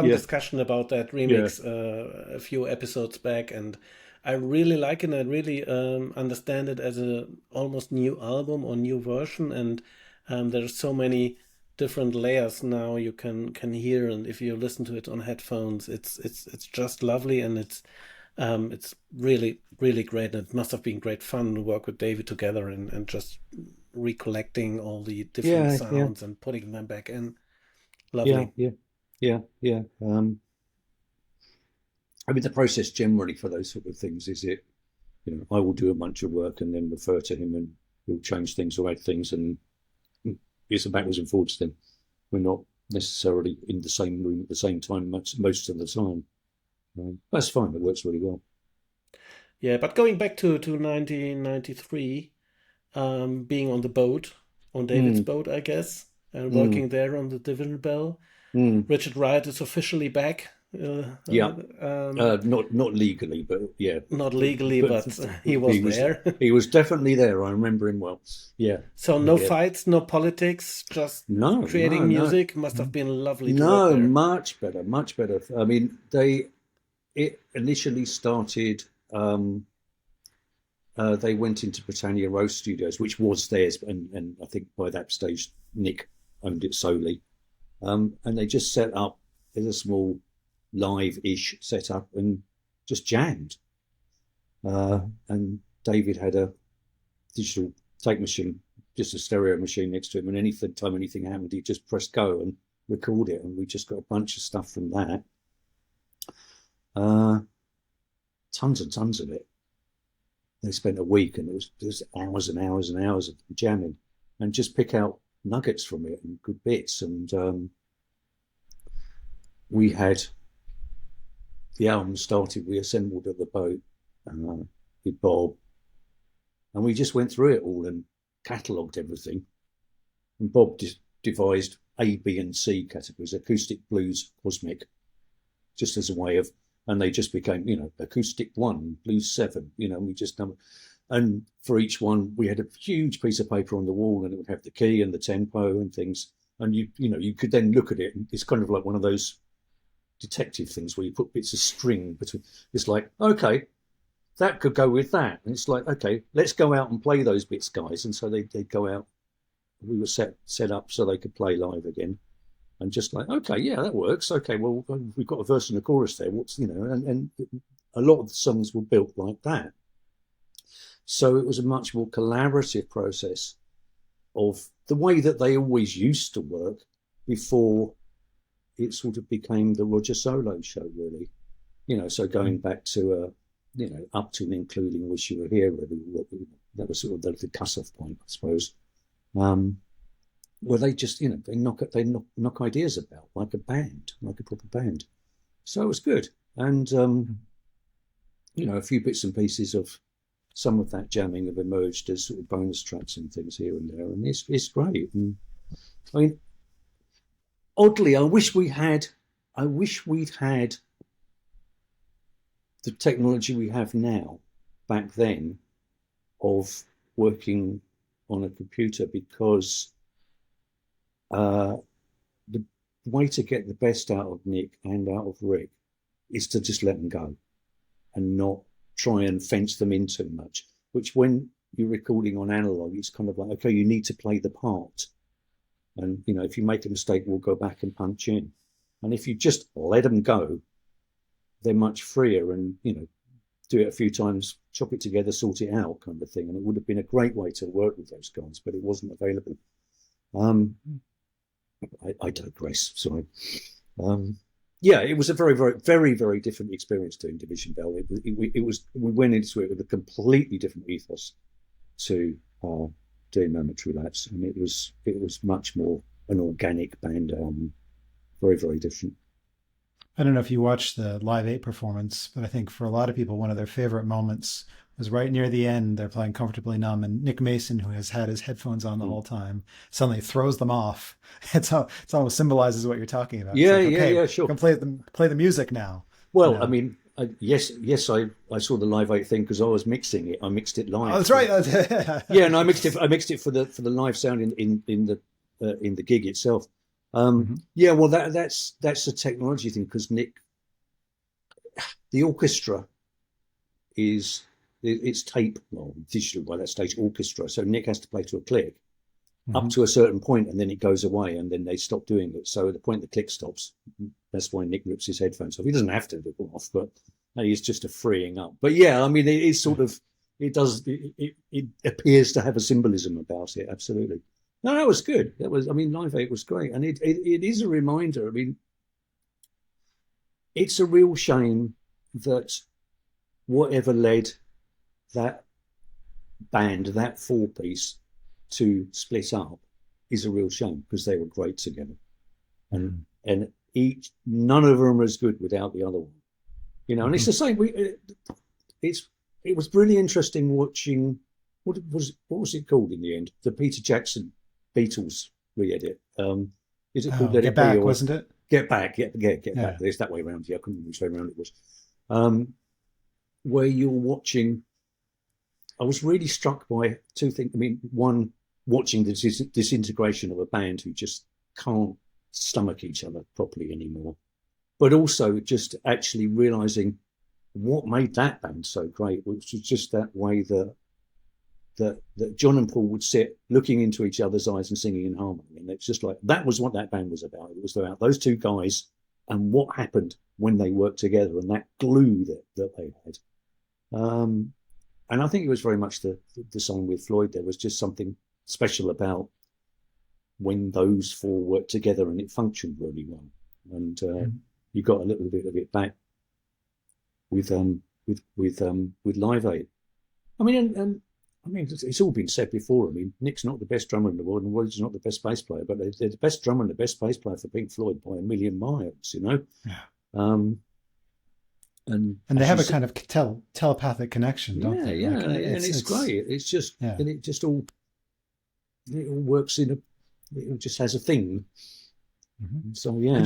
discussion about that remix a few episodes back, and I really like it. And I really understand it as a almost new album or new version, and there's so many different layers now you can hear, and if you listen to it on headphones, it's just lovely, and it's really, really great. And it must have been great fun to work with David together and just recollecting all the different sounds and putting them back in. Lovely. Yeah. I mean, the process generally for those sort of things is I will do a bunch of work and then refer to him, and he'll change things or add things, and it's a backwards and forwards thing. We're not necessarily in the same room at the same time most of the time. That's fine. It works really well. Yeah, but going back to 1993, being on the boat, on David's boat, I guess, and working there on the Division Bell. Richard Wright is officially back. Not legally, but yeah. Not legally, but he was there. He was definitely there. I remember him well. Yeah. So no fights, no politics, just creating music. Must have been lovely to work there. Much better. I mean, it initially started. They went into Britannia Rose Studios, which was theirs, and I think by that stage Nick owned it solely. And they just set up as a small live-ish setup and just jammed. And David had a digital tape machine, just a stereo machine next to him, and anytime anything happened, he'd just press go and record it, and we just got a bunch of stuff from that. Tons and tons of it. They spent a week, and it was hours and hours and hours of jamming, and just pick out nuggets from it and good bits. And we had the album started. We assembled at the boat with Bob, and we just went through it all and catalogued everything. And Bob devised A, B, and C categories: acoustic, blues, cosmic, just as a way of. And they just became, acoustic 1, blues 7, we just numbered. And for each one, we had a huge piece of paper on the wall, and it would have the key and the tempo and things. And you could then look at it, and it's kind of like one of those detective things where you put bits of string between. It's like, okay, that could go with that. And it's like, okay, let's go out and play those bits, guys. And so they'd go out. We were set up so they could play live again. And just like, okay, yeah, that works. Okay, well, we've got a verse and a chorus there. And a lot of the songs were built like that. So it was a much more collaborative process of the way that they always used to work before it sort of became the Roger Solo show, really. So going back to, up to and including Wish You Were Here, really, that was sort of the cut-off point, I suppose. Where they just, they knock ideas about like a band, like a proper band. So it was good. And, a few bits and pieces of some of that jamming have emerged as sort of bonus tracks and things here and there. And it's great. And, I mean, oddly, I wish we'd had the technology we have now back then of working on a computer, because the way to get the best out of Nick and out of Rick is to just let them go and not try and fence them in too much, which when you're recording on analog, it's kind of like, okay, you need to play the part. And, if you make a mistake, we'll go back and punch in. And if you just let them go, they're much freer and, do it a few times, chop it together, sort it out kind of thing. And it would have been a great way to work with those guys, but it wasn't available. I digress. Sorry. It was a very, very, very, very different experience doing Division Bell. It was. We went into it with a completely different ethos to doing Momentary Lapse, and it was much more an organic band album. Very, very different. I don't know if you watched the Live 8 performance, but I think for a lot of people, one of their favorite moments was right near the end. They're playing Comfortably Numb, and Nick Mason, who has had his headphones on the whole time, suddenly throws them off. It's almost symbolizes what you're talking about. Yeah, it's like, okay, yeah, sure. You can play the music now. Well, I mean, yes, I saw the Live 8 thing because I was mixing it. I mixed it live. Oh, that's right. Yeah, and I mixed it for the live sound in the gig itself. Yeah, well, that's a technology thing because Nick, the orchestra it's tape, well, digital by that stage, orchestra. So Nick has to play to a click up to a certain point, and then it goes away, and then they stop doing it. So at the point the click stops, that's why Nick rips his headphones off. He doesn't have to rip them off, but it's just a freeing up. But yeah, I mean, it is sort of, it appears to have a symbolism about it. Absolutely. No, that was good. Live 8 was great. And it is a reminder. I mean, it's a real shame that whatever led that band, that 4-piece, to split up is a real shame because they were great together. And none of them are as good without the other one. And it's the same. It was really interesting watching, what was it called in the end? The Peter Jackson Beatles re-edit. Is it called Let Get It Back, Be? Wasn't it? Get Back, get back. It's that way around. Yeah, I couldn't remember which way around it was. Where you're watching, I was really struck by two things. I mean, one, watching the disintegration of a band who just can't stomach each other properly anymore, but also just actually realizing what made that band so great, which was just that way that John and Paul would sit looking into each other's eyes and singing in harmony. And it's just like, that was what that band was about. It was about those two guys and what happened when they worked together and that glue that they had. And I think it was very much the song with Floyd. There was just something special about when those four worked together and it functioned really well. And you got a little bit of it back with Live 8. I mean, it's all been said before. I mean, Nick's not the best drummer in the world, and Roger's not the best bass player, but they're the best drummer and the best bass player for Pink Floyd by a million miles. Yeah. And they have a kind of telepathic connection, don't they? Yeah, and it's great. It's just, and it just all works it just has a theme. So yeah.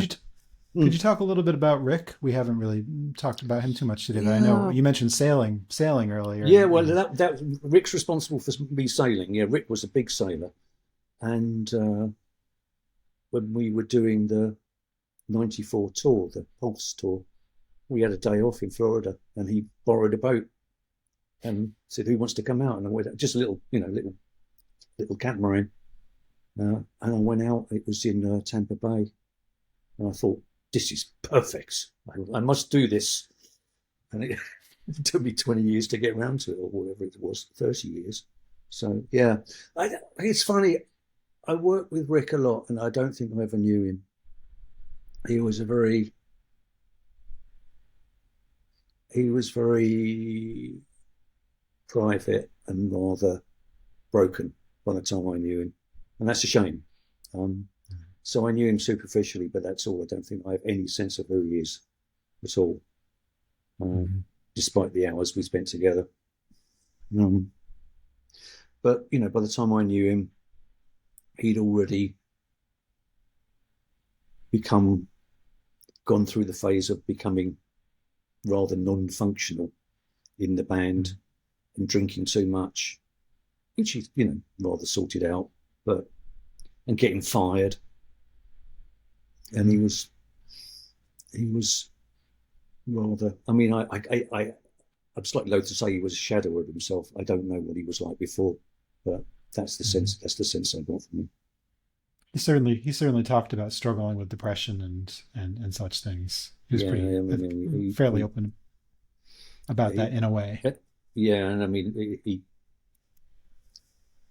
Could you talk a little bit about Rick? We haven't really talked about him too much today, but I know you mentioned sailing earlier. Yeah, well, that Rick's responsible for me sailing. Yeah, Rick was a big sailor, and when we were doing the '94 tour, the Pulse tour, we had a day off in Florida, and he borrowed a boat and said, "Who wants to come out?" And I went, just a little catamaran, and I went out. It was in Tampa Bay, and I thought, this is perfect. I must do this. And it took me 20 years to get around to it, or whatever it was, 30 years. So, yeah. It's funny. I worked with Rick a lot, and I don't think I ever knew him. He was very private and rather broken by the time I knew him. And that's a shame. So I knew him superficially, but that's all. I don't think I have any sense of who he is at all, despite the hours we spent together. But, by the time I knew him, he'd already gone through the phase of becoming rather non-functional in the band and drinking too much, which he, rather sorted out, and getting fired. And he was rather, I'm slightly loath to say he was a shadow of himself. I don't know what he was like before, but that's the sense I got from him. He certainly talked about struggling with depression and such things. He was fairly open about that in a way. Yeah, and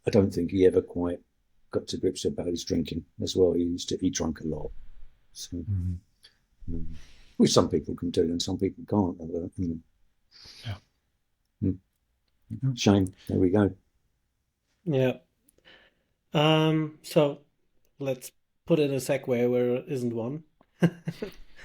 I don't think he ever quite got to grips about his drinking as well. He drank a lot. So, which some people can do and some people can't. Shame. There we go. Yeah. So let's put in a segue where there isn't one.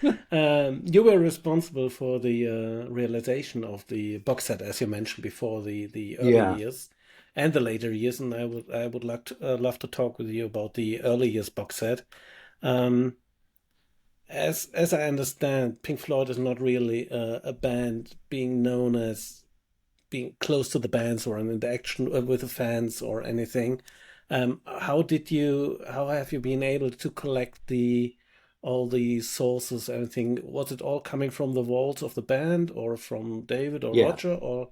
You were responsible for the realization of the box set, as you mentioned before, the early years and the later years, and I would like to love to talk with you about the early years box set. Um, as I understand, Pink Floyd is not really a band being known as being close to the bands or an interaction with the fans or anything. How have you been able to collect all the sources, everything? Was it all coming from the vaults of the band or from David or Yeah, Roger or?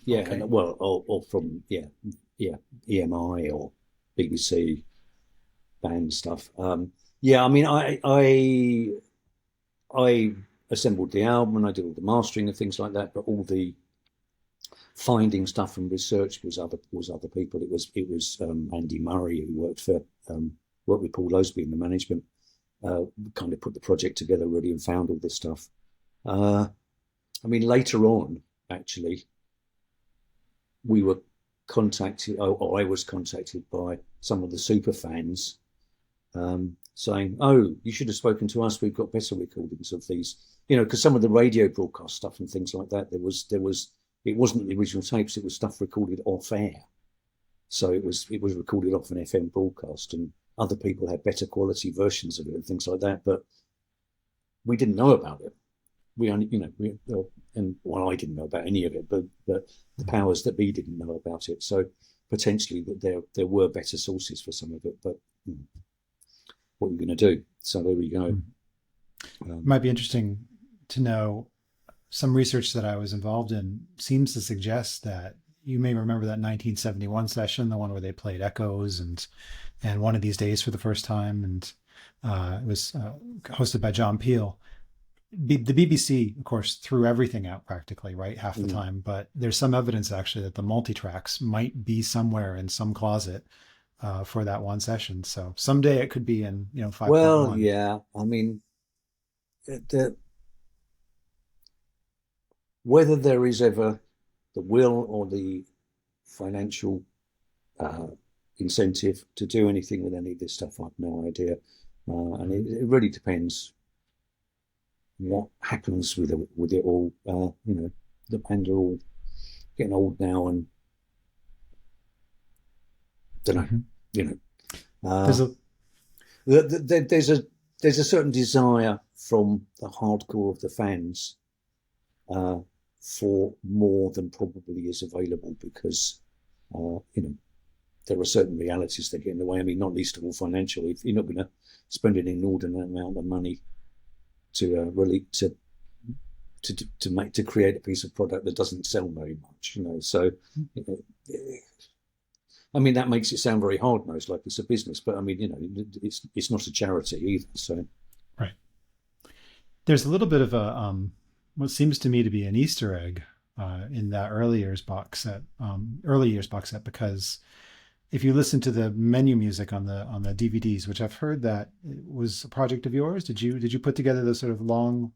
yeah, Okay. and well, or from EMI or BBC band stuff. Yeah, I mean, I assembled the album and I did all the mastering and things like that, but all the finding stuff and research was other people. It was Andy Murray, who worked with Paul Loseby in the management, kind of put the project together really and found all this stuff. I mean, later on, actually, we were contacted, or I was contacted by some of the super fans, saying, "Oh, you should have spoken to us. We've got better recordings of these." Because some of the radio broadcast stuff and things like that, it wasn't the original tapes. It was stuff recorded off air, so it was recorded off an FM broadcast, and other people had better quality versions of it and things like that. But we didn't know about it. We only, I didn't know about any of it, but the powers that be didn't know about it. So potentially that there were better sources for some of it, but what are you going to do? So there we go. Might be interesting to know. Some research that I was involved in seems to suggest that you may remember that 1971 session, the one where they played Echoes and One of These Days for the first time, and it was hosted by John Peel. The BBC, of course, threw everything out practically, right, half the time. But there's some evidence actually that the multi-tracks might be somewhere in some closet for that one session. So someday it could be in 5.1. Well, yeah, I mean, whether there is ever the will or the financial incentive to do anything with any of this stuff, I've no idea. And it really depends what happens with it all. The band are all getting old now, and don't know. There's a certain desire from the hardcore of the fans for more than probably is available, because there are certain realities that get in the way. I mean, not least of all financially. If you're not going to spend an inordinate amount of money to create a piece of product that doesn't sell very much, so I mean, that makes it sound very hard-nosed, like it's a business, but I mean, it's not a charity either. So right, there's a little bit of a what seems to me to be an Easter egg in that early years box set, because if you listen to the menu music on the DVDs, which I've heard that was a project of yours, did you put together those sort of long?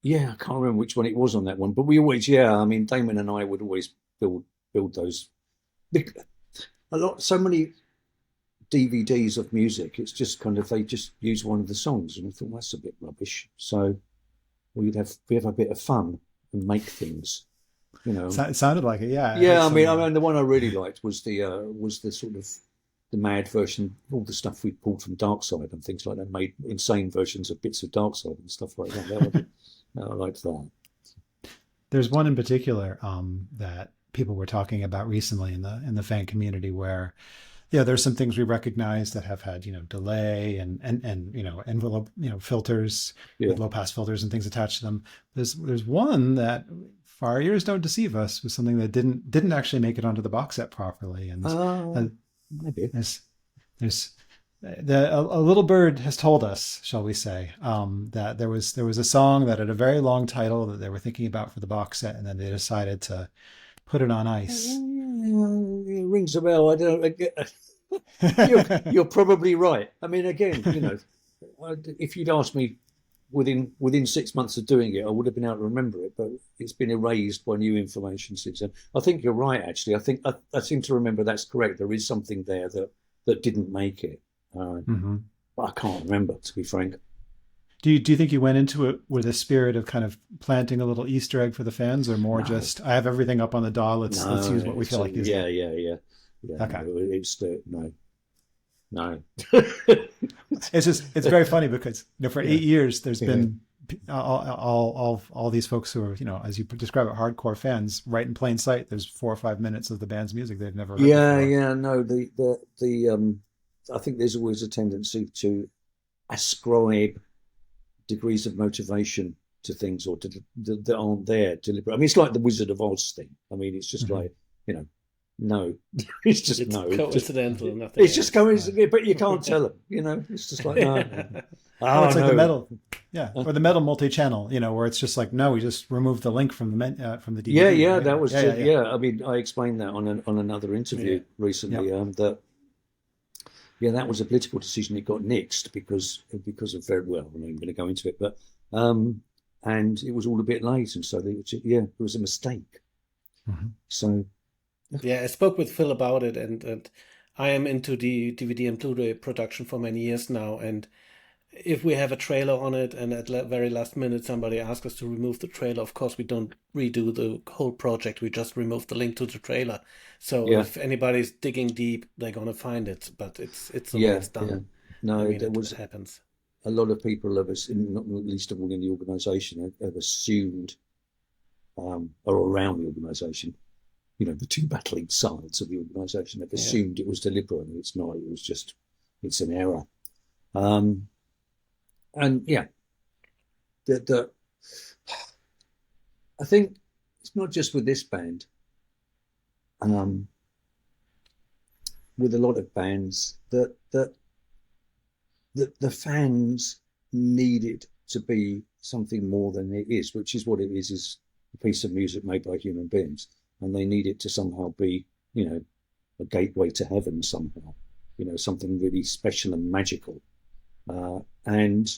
Yeah, I can't remember which one it was on that one, but we always, I mean, Damon and I would always build those. So many DVDs of music, it's just kind of, they just use one of the songs, and I thought, that's a bit rubbish. So we'd have a bit of fun and make things, It sounded like it, yeah. Yeah, I mean, the one I really liked was the sort of the mad version, all the stuff we pulled from Dark Side and things like that, made insane versions of bits of Dark Side and stuff like that. I liked that. There's one in particular that people were talking about recently in the fan community where, there's some things we recognize that have had, delay and envelope, filters with low pass filters and things attached to them. There's one that, if our ears don't deceive us, was something that didn't actually make it onto the box set properly. And maybe there's a little bird has told us, shall we say, that there was a song that had a very long title that they were thinking about for the box set, and then they decided to put it on ice. It rings a bell. I don't. You're probably right. I mean, again, if you'd asked me within 6 months of doing it, I would have been able to remember it, but it's been erased by new information since then. I think you're right, actually. I think I seem to remember that's correct. There is something there that didn't make it. But I can't remember, to be frank. Do you think you went into it with a spirit of kind of planting a little Easter egg for the fans, or more just I have everything up on the DAW, let's use what we feel like using? Yeah. Okay. No, no. It's very funny because for 8 years there's been all these folks who are, as you describe it, hardcore fans, right in plain sight. There's 4 or 5 minutes of the band's music they've never heard before. No, the I think there's always a tendency to ascribe degrees of motivation to things or that aren't there deliberate. I mean, it's like the Wizard of Oz thing. I mean, it's just like, no, it's just it's no. Coincidental, it's nothing. It's just coincidental, but you can't tell them. It's just like no. It's like the metal, or the metal multi-channel, where it's just like no, we just removed the link from the DVD. Yeah, that was I mean, I explained that on another interview recently. That was a political decision. It got nixed because of very well. I'm not even going to go into it, but and it was all a bit late, and so it was a mistake. Mm-hmm. So. Yeah, I spoke with Phil about it, and I am into the DVD and Blu-ray production for many years now. And if we have a trailer on it, and at very last minute somebody asks us to remove the trailer, of course we don't redo the whole project. We just remove the link to the trailer. So if anybody's digging deep, they're gonna find it. But it's the way it's done. Yeah. No, it happens. A lot of people have, not least of all in the organisation, have assumed, or around the organisation. The two battling sides of the organisation have assumed it was deliberate, and it's not. It's an error. I think it's not just with this band. With a lot of bands, that the fans need it to be something more than it is, which is what it is a piece of music made by human beings. And they need it to somehow be, a gateway to heaven somehow, something really special and magical. And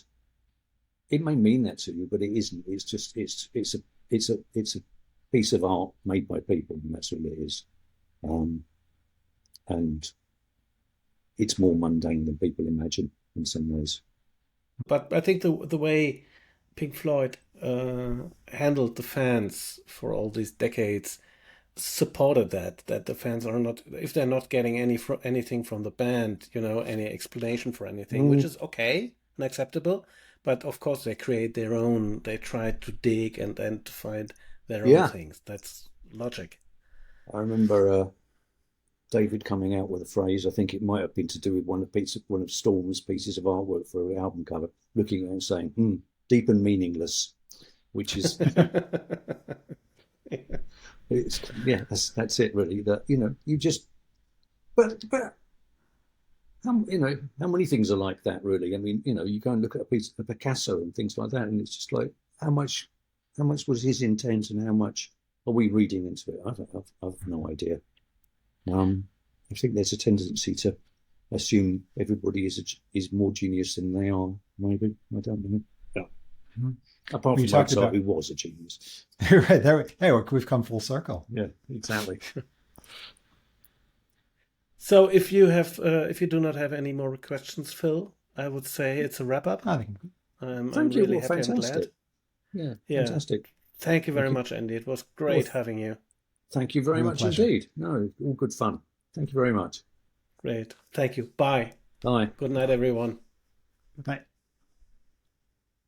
it may mean that to you, but it isn't. It's just it's a piece of art made by people, and that's all it is. And it's more mundane than people imagine in some ways. But I think the way Pink Floyd handled the fans for all these decades supported that the fans are not, if they're not getting anything from the band, any explanation for anything, which is okay and acceptable, but of course they create their own, they try to dig and then to find their own things. That's logic. I remember David coming out with a phrase, I think it might have been to do with one of Storm's pieces of artwork for an album cover, looking at it and saying, deep and meaningless, which is that's it really. That you just, but how many things are like that really? I mean, you go and look at a piece of Picasso and things like that, and it's just like how much was his intent and how much are we reading into it? I've no idea. I think there's a tendency to assume everybody is more genius than they are. Maybe, I don't know. Yeah. Mm-hmm. Apart from Mozart, who was a genius. Right there. Hey, we've come full circle. Yeah, exactly. So if you do not have any more questions, Phil, I would say it's a wrap up. Thank you. I'm really happy and glad. Yeah, fantastic. Thank you very much, Andy. It was great having you. Thank you very much indeed. No, all good fun. Thank you very much. Great. Thank you. Bye. Bye. Good night, everyone. Good night.